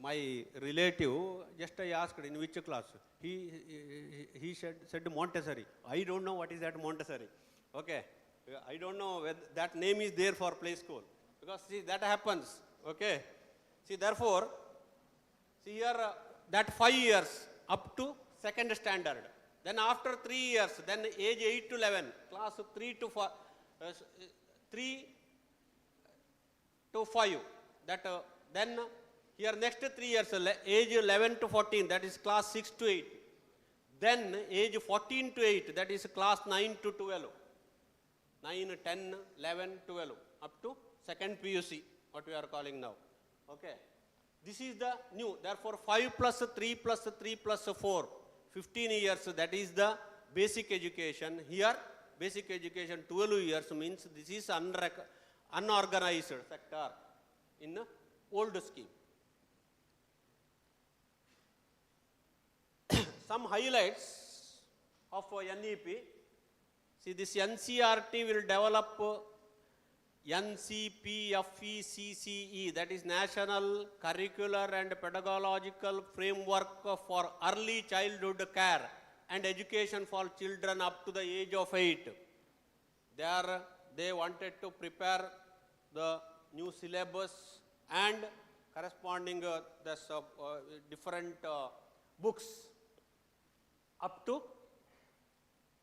my relative, just I asked in which class, he said Montessori. I don't know what is that Montessori. Okay. I don't know whether that name is there for play school, because see, that happens. Okay. See, therefore, see here, that 5 years up to second standard. Then after 3 years, then age 8 to 11, class 3 to 4, 3 to 5. That then here next 3 years, age 11 to 14, that is class 6 to 8. Then age 14 to 8, that is class 9 to 12. 9, 10, 11, 12, up to second PUC, what we are calling now. Okay. This is the new, therefore 5 plus 3 plus 3 plus 4, 15 years, that is the basic education. Here, basic education 12 years means this is unorganized sector in old scheme. Some highlights of NEP. See, this NCRT will develop NCPFECCE, that is National Curricular and Pedagogical Framework for Early Childhood Care and Education for Children up to the age of 8. There, they wanted to prepare the new syllabus and corresponding different books up to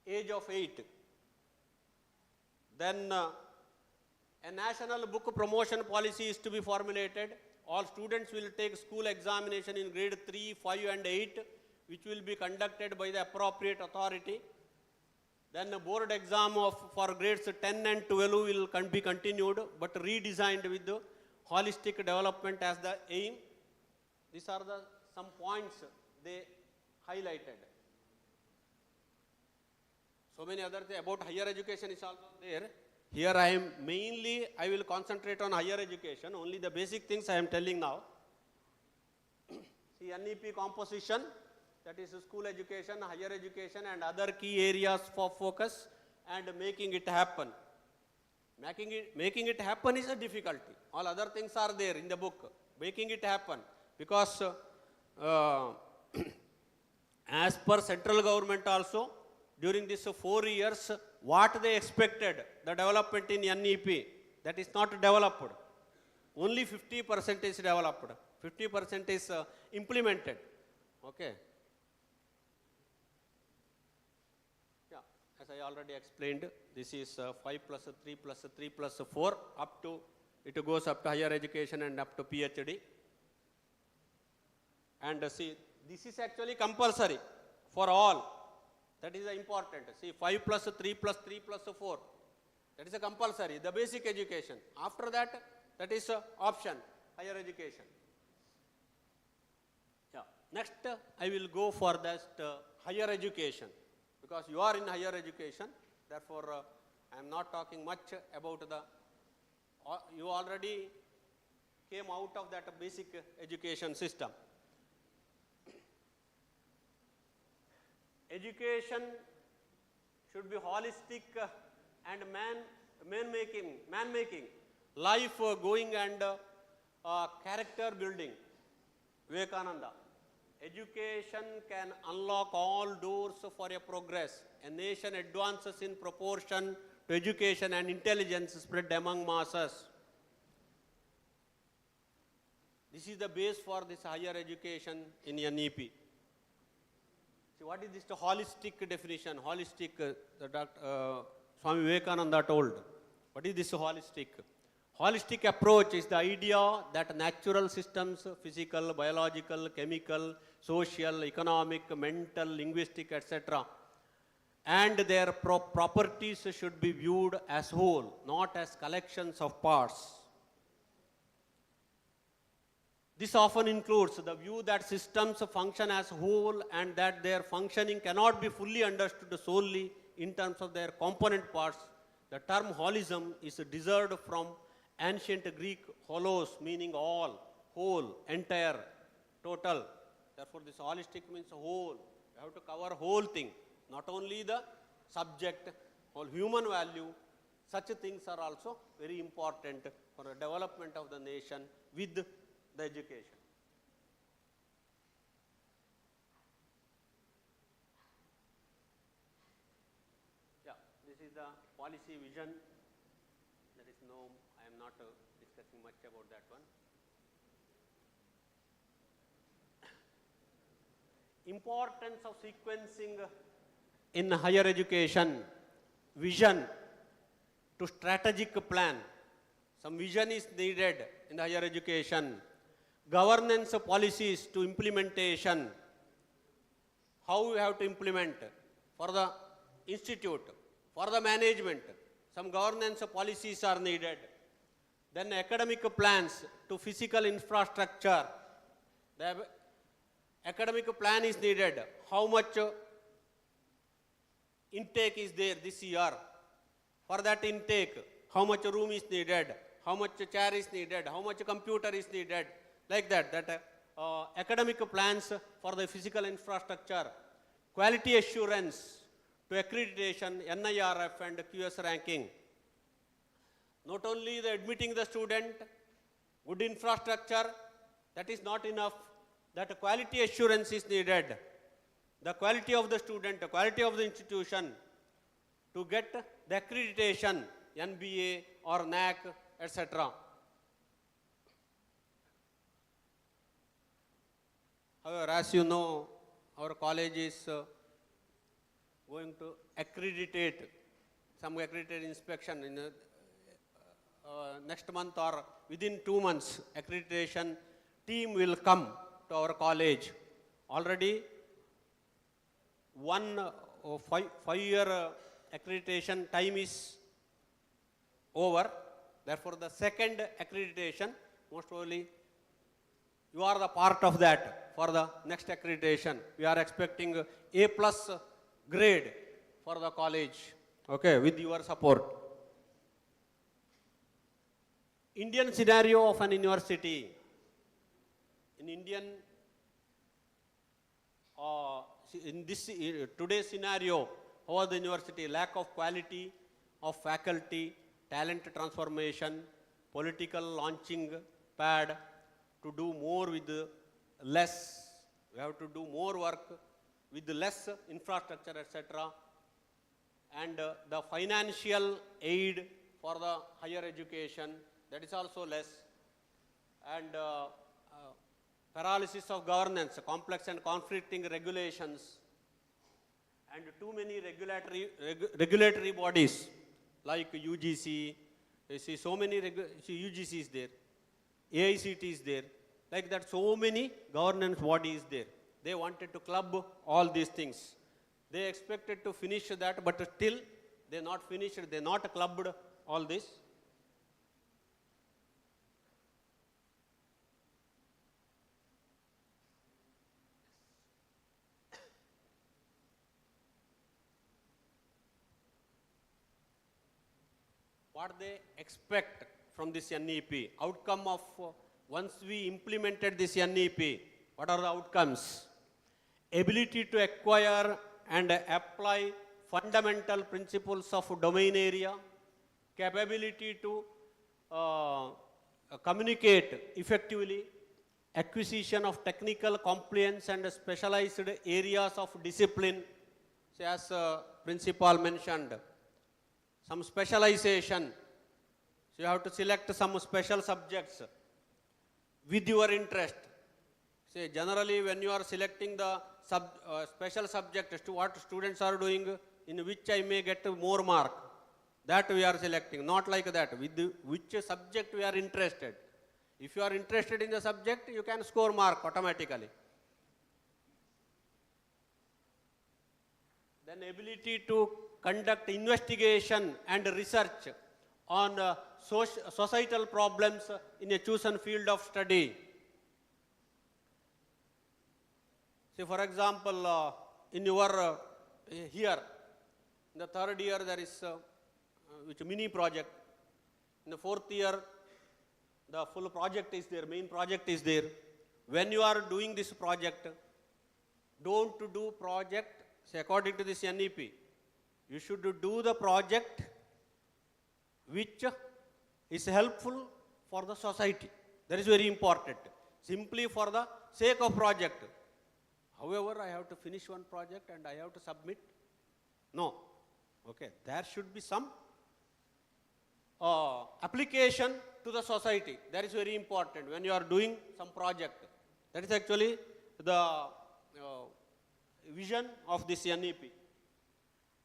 age of 8. Then a national book promotion policy is to be formulated. All students will take school examination in grade 3, 5 and 8, which will be conducted by the appropriate authority. Then the board exam for grades 10 and 12 will be continued, but redesigned with the holistic development as the aim. These are the some points they highlighted. So many other things about higher education is also there. Here I will concentrate on higher education, only the basic things I am telling now. See, NEP composition, that is school education, higher education and other key areas for focus and making it happen. Making it happen is a difficulty. All other things are there in the book. Making it happen, because as per central government also, during these 4 years, what they expected, the development in NEP, that is not developed. Only 50% is developed. 50% is implemented. Okay. Yeah, as I already explained, this is 5 plus 3 plus 3 plus 4 up to, it goes up to higher education and up to PhD. And see, this is actually compulsory for all. That is important. See, 5 plus 3 plus 3 plus 4. That is a compulsory, the basic education. After that, that is option, higher education. Yeah. Next, I will go for that higher education, because you are in higher education. Therefore, I am not talking much about the, you already came out of that basic education system. Education should be holistic and man-making, life going and character building. Vivekananda. Education can unlock all doors for a progress. A nation advances in proportion to education and intelligence spread among masses. This is the base for this higher education in NEP. See, what is this the holistic definition? Holistic, Swami Vivekananda told. What is this holistic? Holistic approach is the idea that natural systems, physical, biological, chemical, social, economic, mental, linguistic, etc., and their properties should be viewed as whole, not as collections of parts. This often includes the view that systems function as whole and that their functioning cannot be fully understood solely in terms of their component parts. The term holism is derived from ancient Greek holos, meaning all, whole, entire, total. Therefore, this holistic means whole. You have to cover whole thing, not only the subject, whole human value. Such things are also very important for the development of the nation with the education. Yeah, this is the policy vision. There is no, I am not discussing much about that one. Importance of sequencing in higher education, vision to strategic plan. Some vision is needed in higher education. Governance policies to implementation. How you have to implement for the institute, for the management. Some governance policies are needed. Then academic plans to physical infrastructure. The academic plan is needed. How much intake is there this year? For that intake, how much room is needed? How much chair is needed? How much computer is needed? Like that academic plans for the physical infrastructure. Quality assurance to accreditation, NIRF and QS ranking. Not only the admitting the student, good infrastructure, that is not enough. That quality assurance is needed. The quality of the student, the quality of the institution to get the accreditation, NBA or NAC, etc. However, as you know, our college is going to accreditate, some accredited inspection in next month or within 2 months, accreditation team will come to our college. Already one 5-year accreditation time is over. Therefore, the second accreditation, most probably you are the part of that for the next accreditation. We are expecting A+ grade for the college, okay, with your support. Indian scenario of an university. In today's scenario, how are the university? Lack of quality of faculty, talent transformation, political launching pad to do more with less. We have to do more work with less infrastructure, etc. And the financial aid for the higher education, that is also less. And paralysis of governance, complex and conflicting regulations, and too many regulatory bodies like UGC. You see so many, UGC is there, I.I.C is there, like that so many governance bodies there. They wanted to club all these things. They expected to finish that, but still they not finished, they not clubbed all this. What they expect from this NEP, outcome of once we implemented this NEP, what are the outcomes? Ability to acquire and apply fundamental principles of domain area, capability to communicate effectively, acquisition of technical compliance and specialized areas of discipline, say as principal mentioned, some specialization. So you have to select some special subjects with your interest. Say generally when you are selecting the special subject as to what students are doing, in which I may get more mark, that we are selecting, not like that, with which subject we are interested. If you are interested in the subject, you can score mark automatically. Then ability to conduct investigation and research on societal problems in a chosen field of study. Say for example, in your here, in the third year there is which mini project. In the fourth year, the full project is there, main project is there. When you are doing this project, don't do project, say according to this NEP, you should do the project which is helpful for the society. That is very important. Simply for the sake of project. However, I have to finish one project and I have to submit. No. Okay. There should be some application to the society. That is very important when you are doing some project. That is actually the vision of this NEP.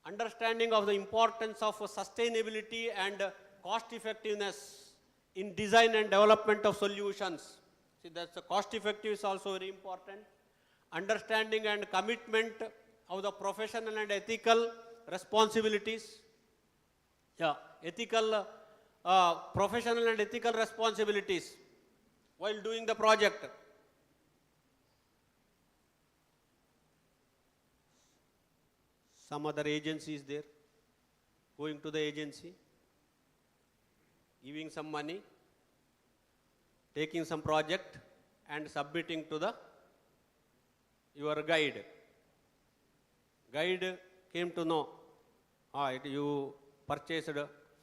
Understanding of the importance of sustainability and cost effectiveness in design and development of solutions. See, that's the cost effective is also very important. Understanding and commitment of the professional and ethical responsibilities. Yeah, ethical, professional and ethical responsibilities while doing the project. Some other agency is there, going to the agency, giving some money, taking some project and submitting to the your guide. Guide came to know, you purchased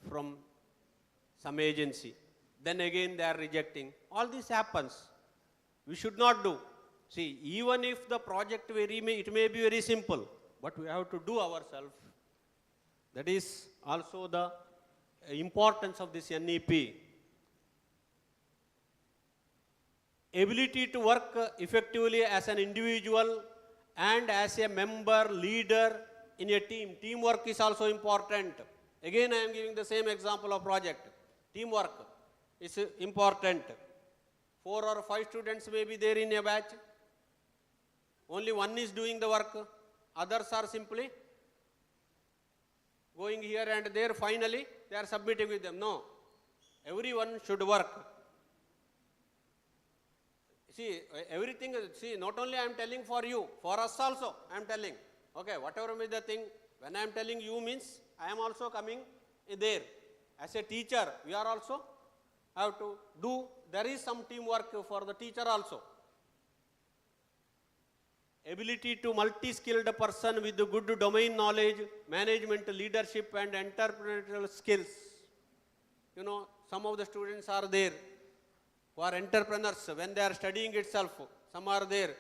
from some agency. Then again they are rejecting. All this happens. We should not do. See, even if the project it may be very simple, but we have to do ourselves. That is also the importance of this NEP. Ability to work effectively as an individual and as a member, leader in a team. Teamwork is also important. Again, I am giving the same example of project. Teamwork is important. 4 or 5 students may be there in a batch. Only one is doing the work. Others are simply going here and there. Finally, they are submitting with them. No. Everyone should work. See, everything, not only I am telling for you, for us also I am telling. Okay, whatever may the thing, when I am telling you means, I am also coming there. As a teacher, we are also have to do, there is some teamwork for the teacher also. Ability to multi-skilled person with good domain knowledge, management, leadership and entrepreneurial skills. You know, some of the students are there who are entrepreneurs when they are studying itself. Some are there,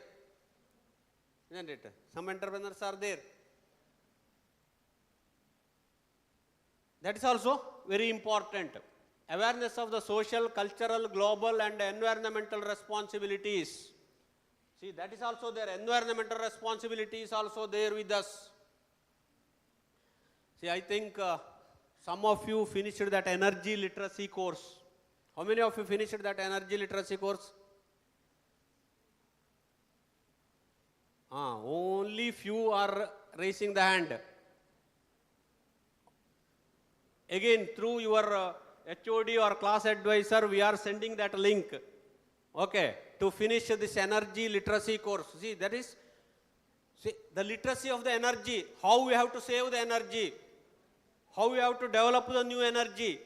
isn't it? Some entrepreneurs are there. That is also very important. Awareness of the social, cultural, global and environmental responsibilities. See, that is also there. Environmental responsibility is also there with us. See, I think some of you finished that energy literacy course. How many of you finished that energy literacy course? Only few are raising the hand. Again, through your HOD or class advisor, we are sending that link. Okay, to finish this energy literacy course. See, that is the literacy of the energy, how we have to save the energy, how we have to develop the new energy.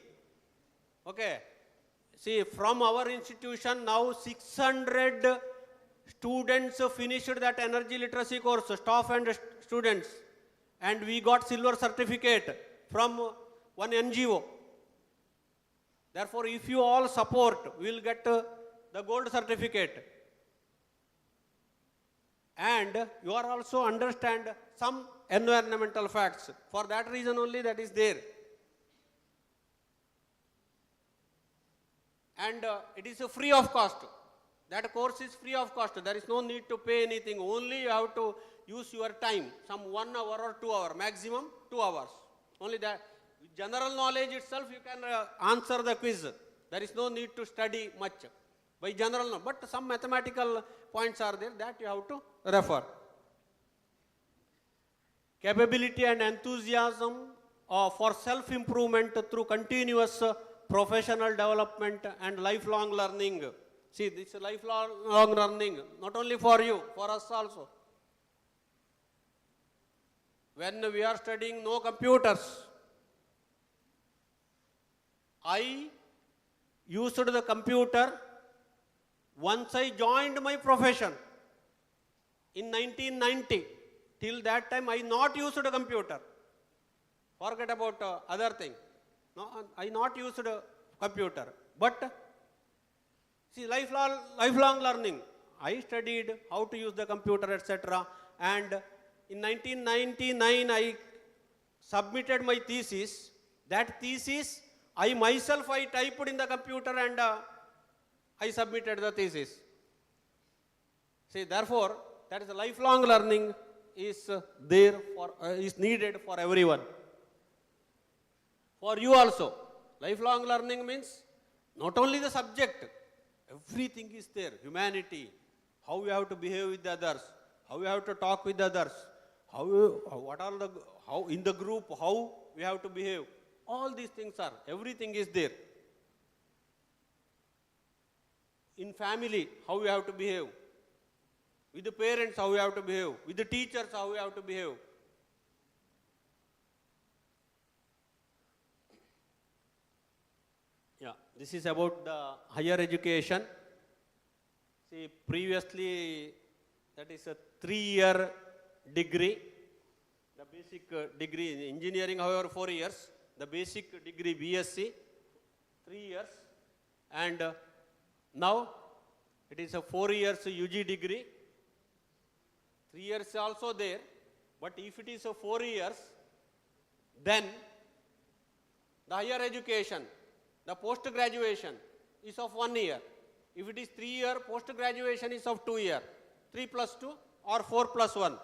Okay, see, from our institution now 600 students finished that energy literacy course, staff and students, and we got silver certificate from one NGO. Therefore, if you all support, we will get the gold certificate. And you are also understand some environmental facts. For that reason only that is there. And it is free of cost. That course is free of cost. There is no need to pay anything. Only you have to use your time, some 1 hour or 2 hour, maximum 2 hours. Only that. General knowledge itself you can answer the quiz. There is no need to study much by general knowledge. But some mathematical points are there that you have to refer. Capability and enthusiasm for self-improvement through continuous professional development and lifelong learning. See, this is lifelong learning, not only for you, for us also. When we are studying no computers, I used the computer once I joined my profession in 1990. Till that time I not used a computer. Forget about other thing. No, I not used a computer. But see, lifelong learning. I studied how to use the computer, etc. And in 1999 I submitted my thesis. That thesis I myself typed in the computer and I submitted the thesis. See, therefore, that is a lifelong learning is there for is needed for everyone. For you also, lifelong learning means not only the subject, everything is there. Humanity, how you have to behave with the others, how you have to talk with the others, how in the group, how we have to behave. All these things are, everything is there. In family, how we have to behave. With the parents, how we have to behave. With the teachers, how we have to behave. Yeah, this is about the higher education. See, previously, that is a 3-year degree. The basic degree in engineering, however, 4 years. The basic degree BSc, 3 years. And now, it is a 4 years UG degree. 3 years also there. But if it is a 4 years, then the higher education, the post-graduation is of 1 year. If it is 3 year, post-graduation is of 2 year. 3 plus 2 or 4 plus 1.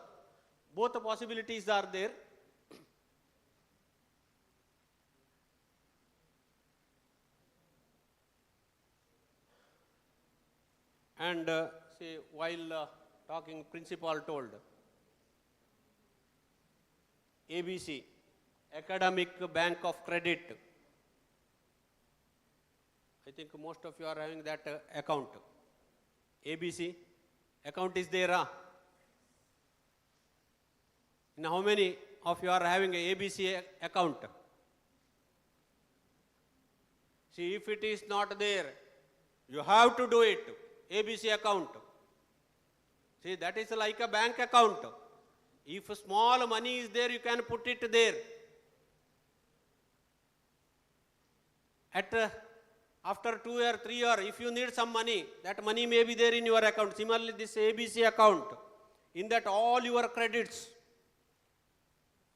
Both the possibilities are there. And see, while talking, principal told, ABC, Academic Bank of Credit. I think most of you are having that account. ABC, account is there. Now, how many of you are having a ABC account? See, if it is not there, you have to do it. ABC account. See, that is like a bank account. If small money is there, you can put it there. After 2 or 3 years, if you need some money, that money may be there in your account. Similarly, this ABC account, in that all your credits,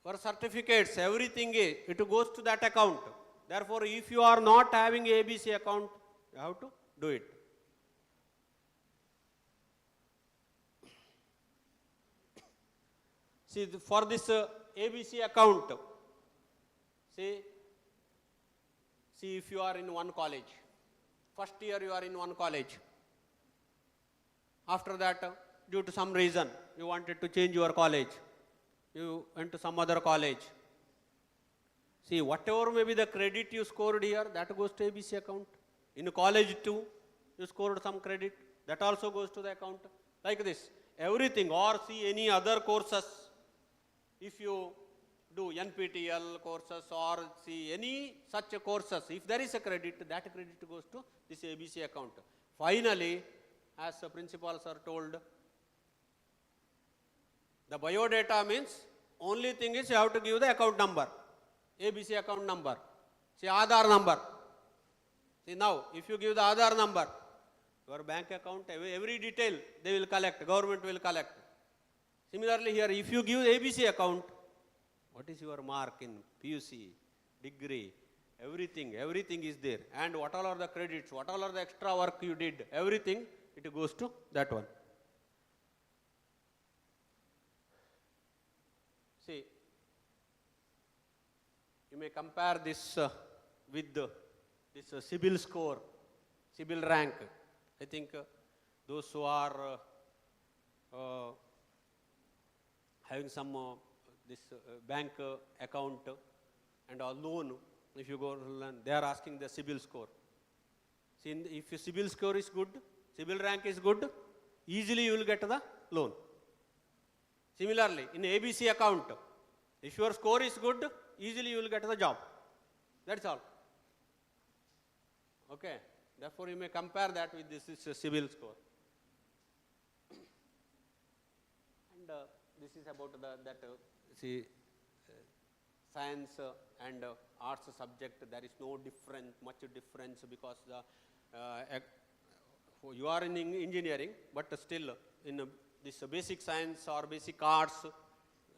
your certificates, everything, it goes to that account. Therefore, if you are not having ABC account, you have to do it. See, for this ABC account, see if you are in one college. First year you are in one college. After that, due to some reason, you wanted to change your college. You went to some other college. See, whatever may be the credit you scored here, that goes to ABC account. In college too, you scored some credit, that also goes to the account. Like this, everything, or see any other courses. If you do NPTEL courses or see any such courses, if there is a credit, that credit goes to this ABC account. Finally, as the principals are told, The biodata means only thing is you have to give the account number, ABC account number, say Aadhaar number. See now, if you give the Aadhaar number, your bank account, every detail they will collect, government will collect. Similarly here, if you give ABC account, what is your mark in PUC, degree, everything is there. And what all are the credits, what all are the extra work you did, everything, it goes to that one. See, you may compare this with this CIBIL score, CIBIL rank. I think those who are having some this bank account and a loan, if you go learn, they are asking the CIBIL score. See, if your CIBIL score is good, CIBIL rank is good, easily you will get the loan. Similarly, in ABC account, if your score is good, easily you will get the job. That's all. Okay. Therefore, you may compare that with this CIBIL score. And this is about science and arts subject. There is no much difference because you are in engineering, but still in this basic science or basic arts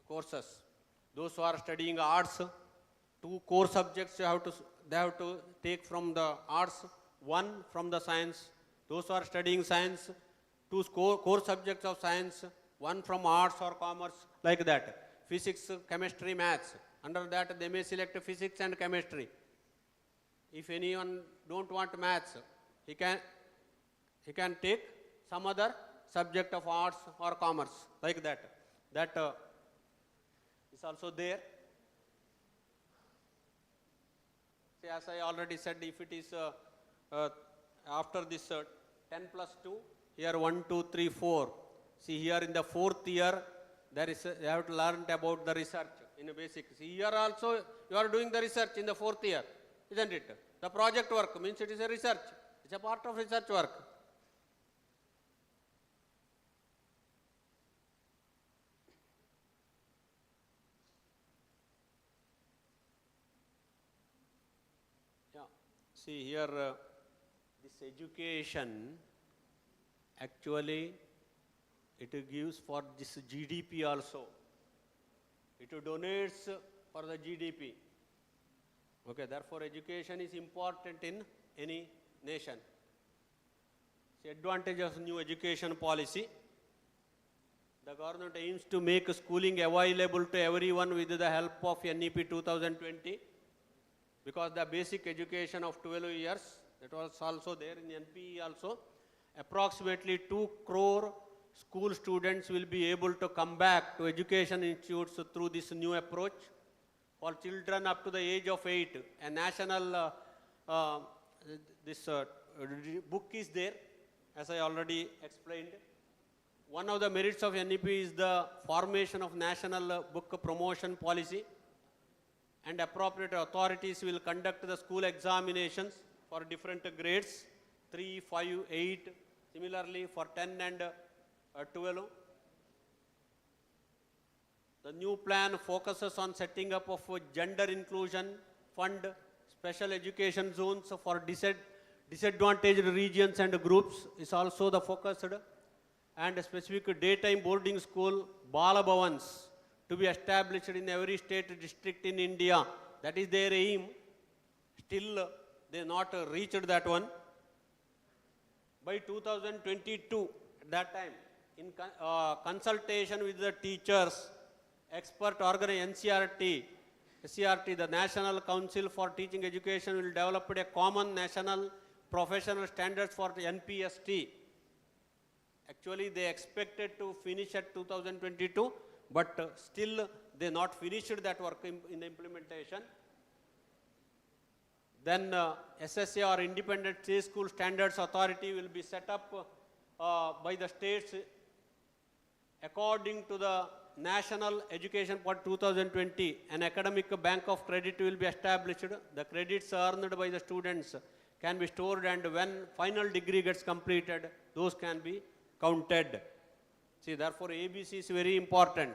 courses, those who are studying arts, 2 core subjects they have to take from the arts, 1 from the science. Those who are studying science, 2 core subjects of science, 1 from arts or commerce, like that. Physics, chemistry, maths. Under that they may select physics and chemistry. If anyone don't want maths, he can take some other subject of arts or commerce, like that. That is also there. See, as I already said, if it is after this 10 plus 2, here 1, 2, 3, 4. See, here in the 4th year, you have to learn about the research in a basic. See, here also you are doing the research in the 4th year, isn't it? The project work means it is a research. It's a part of research work. Yeah. See, here this education actually it gives for this GDP also. It donates for the GDP. Okay, therefore education is important in any nation. The advantage of new education policy. The government aims to make schooling available to everyone with the help of NEP 2020, because the basic education of 12 years, that was also there in NP also. Approximately 2 crore school students will be able to come back to education institutes through this new approach. For children up to the age of 8, a national book is there, as I already explained. One of the merits of NEP is the formation of national book promotion policy, and appropriate authorities will conduct the school examinations for different grades, 3, 5, 8, similarly for 10 and 12. The new plan focuses on setting up of a gender inclusion fund, special education zones for disadvantaged regions and groups is also the focused, and a specific daytime boarding school, Bala Bhavans, to be established in every state district in India. That is their aim. Still, they not reached that one. By 2022, at that time, in consultation with the teachers, expert NCRT, the National Council for Teaching Education, will develop a common national professional standards for NPST. Actually, they expected to finish at 2022, but still they not finished that work in the implementation. Then SSA or Independent State School Standards Authority will be set up by the states according to the National Education for 2020. An academic bank of credit will be established. The credits earned by the students can be stored, and when final degree gets completed, those can be counted. See, therefore, ABC is very important.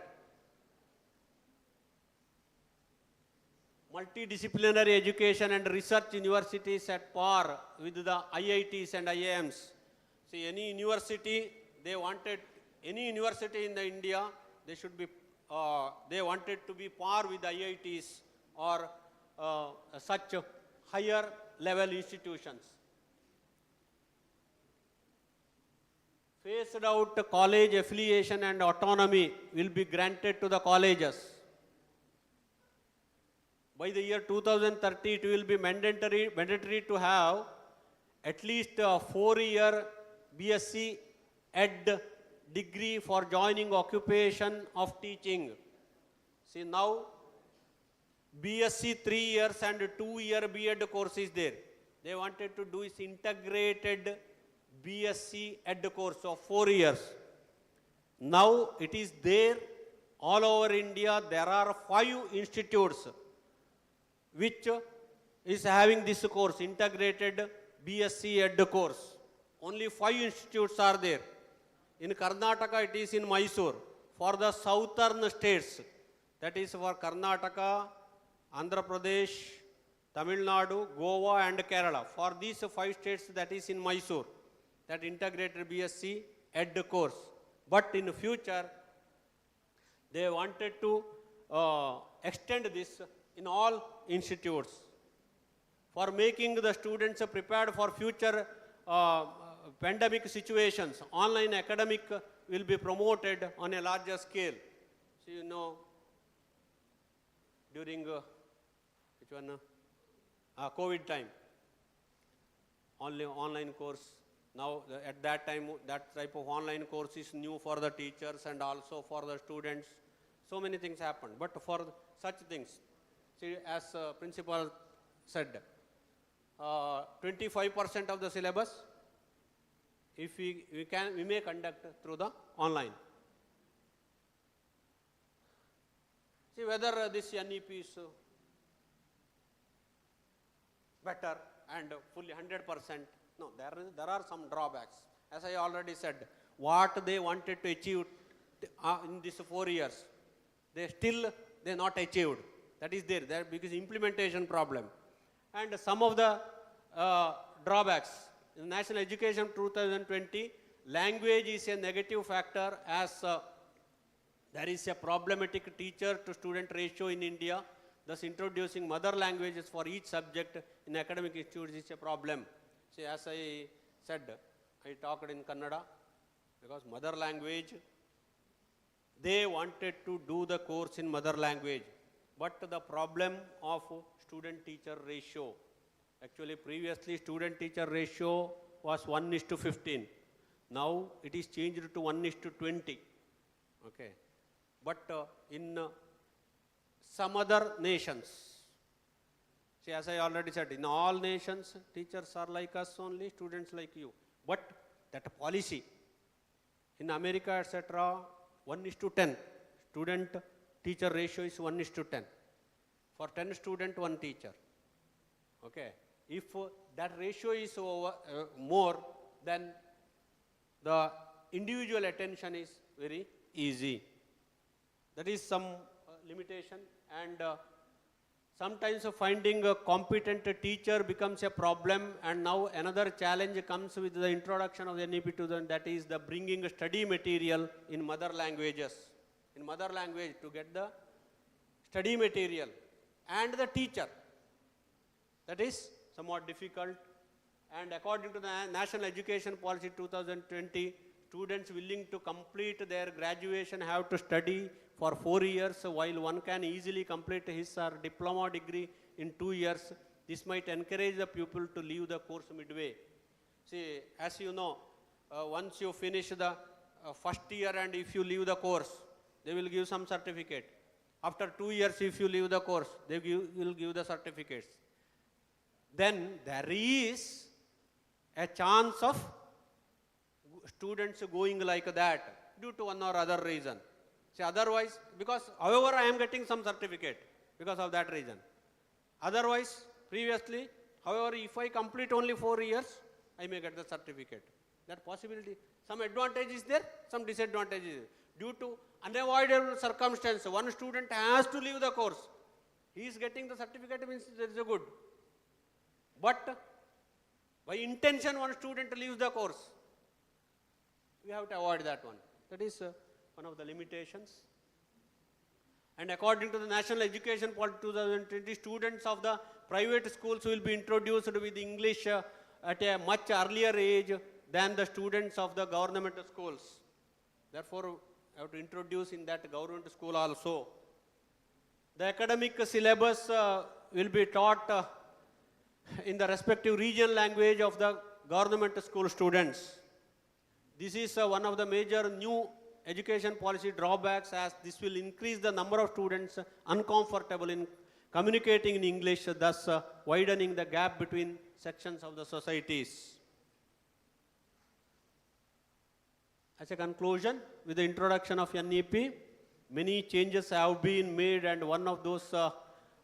Multidisciplinary education and research universities at par with the IITs and IIMs. See, any university, they wanted, any university in the India, they should be, they wanted to be par with IITs or such higher level institutions. Phased out college affiliation and autonomy will be granted to the colleges. By the year 2030, it will be mandatory to have at least a 4-year BSc Ed degree for joining occupation of teaching. See, now BSc 3 years and 2-year B.Ed course is there. They wanted to do is integrated BSc Ed course of 4 years. Now it is there all over India. There are 5 institutes which is having this course, integrated BSc Ed course. Only 5 institutes are there. In Karnataka, it is in Mysore. For the southern states, that is for Karnataka, Andhra Pradesh, Tamil Nadu, Goa and Kerala. For these 5 states, that is in Mysore, that integrated BSc Ed course. But in future, they wanted to extend this in all institutes for making the students prepared for future pandemic situations. Online academic will be promoted on a larger scale. So you know, during COVID time, only online course. Now at that time, that type of online course is new for the teachers and also for the students. So many things happened. But for such things, see, as principal said, 25% of the syllabus, if we may conduct through the online. See whether this NEP is better and fully 100%. No, there are some drawbacks. As I already said, what they wanted to achieve in these 4 years, they not achieved. That is there because implementation problem. And some of the drawbacks in National Education 2020, language is a negative factor as there is a problematic teacher to student ratio in India. Thus introducing mother languages for each subject in academic institutes is a problem. See, as I said, I talked in Kannada because mother language, they wanted to do the course in mother language. But the problem of student-teacher ratio, actually previously student-teacher ratio was 1:15. Now it is changed to 1:20. Okay. But in some other nations, see, as I already said, in all nations, teachers are like us only, students like you. But that policy, in America, etc., 1:10. Student-teacher ratio is 1:10. For 10 students, 1 teacher. Okay. If that ratio is more, then the individual attention is very easy. That is some limitation, and sometimes finding a competent teacher becomes a problem, and now another challenge comes with the introduction of the NEP to them, that is the bringing study material in mother languages. In mother language to get the study material and the teacher. That is somewhat difficult, and according to the National Education Policy 2020, students willing to complete their graduation have to study for 4 years, while one can easily complete his or diploma degree in 2 years. This might encourage the pupil to leave the course midway. See, as you know, once you finish the first year and if you leave the course, they will give some certificate. After 2 years, if you leave the course, they will give the certificates. Then there is a chance of students going like that due to one or other reason. See, otherwise, because however I am getting some certificate because of that reason. Otherwise, previously, however, if I complete only 4 years, I may get the certificate. That possibility, some advantage is there, some disadvantage is there. Due to unavoidable circumstance, one student has to leave the course. He is getting the certificate means there is a good. But by intention one student leaves the course. We have to avoid that one. That is one of the limitations. And according to the National Education Policy 2020, students of the private schools will be introduced with English at a much earlier age than the students of the government schools. Therefore, I have to introduce in that government school also. The academic syllabus will be taught in the respective regional language of the government school students. This is one of the major new education policy drawbacks, as this will increase the number of students uncomfortable in communicating in English, thus widening the gap between sections of the societies. As a conclusion, with the introduction of NEP, many changes have been made, and one of those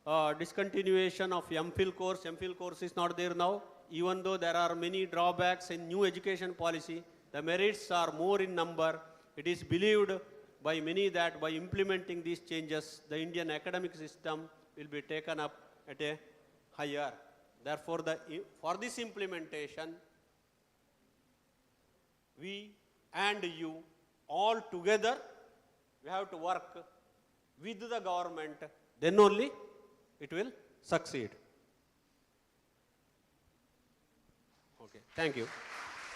discontinuation of MPhil course. MPhil course is not there now. Even though there are many drawbacks in new education policy, the merits are more in number. It is believed by many that by implementing these changes, the Indian academic system will be taken up at a higher. Therefore, for this implementation, we and you all together, we have to work with the government, then only it will succeed. Okay, thank you.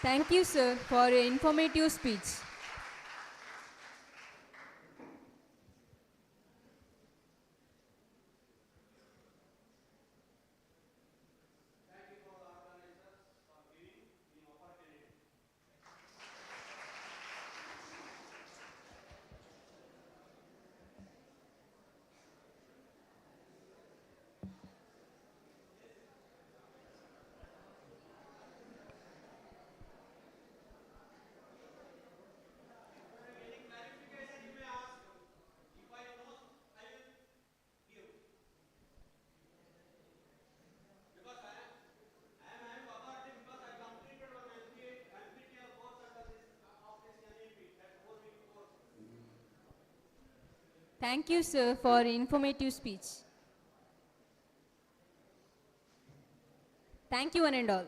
Thank you, sir, for your informative speech. Thank you, sir, for informative speech. Thank you, one and all.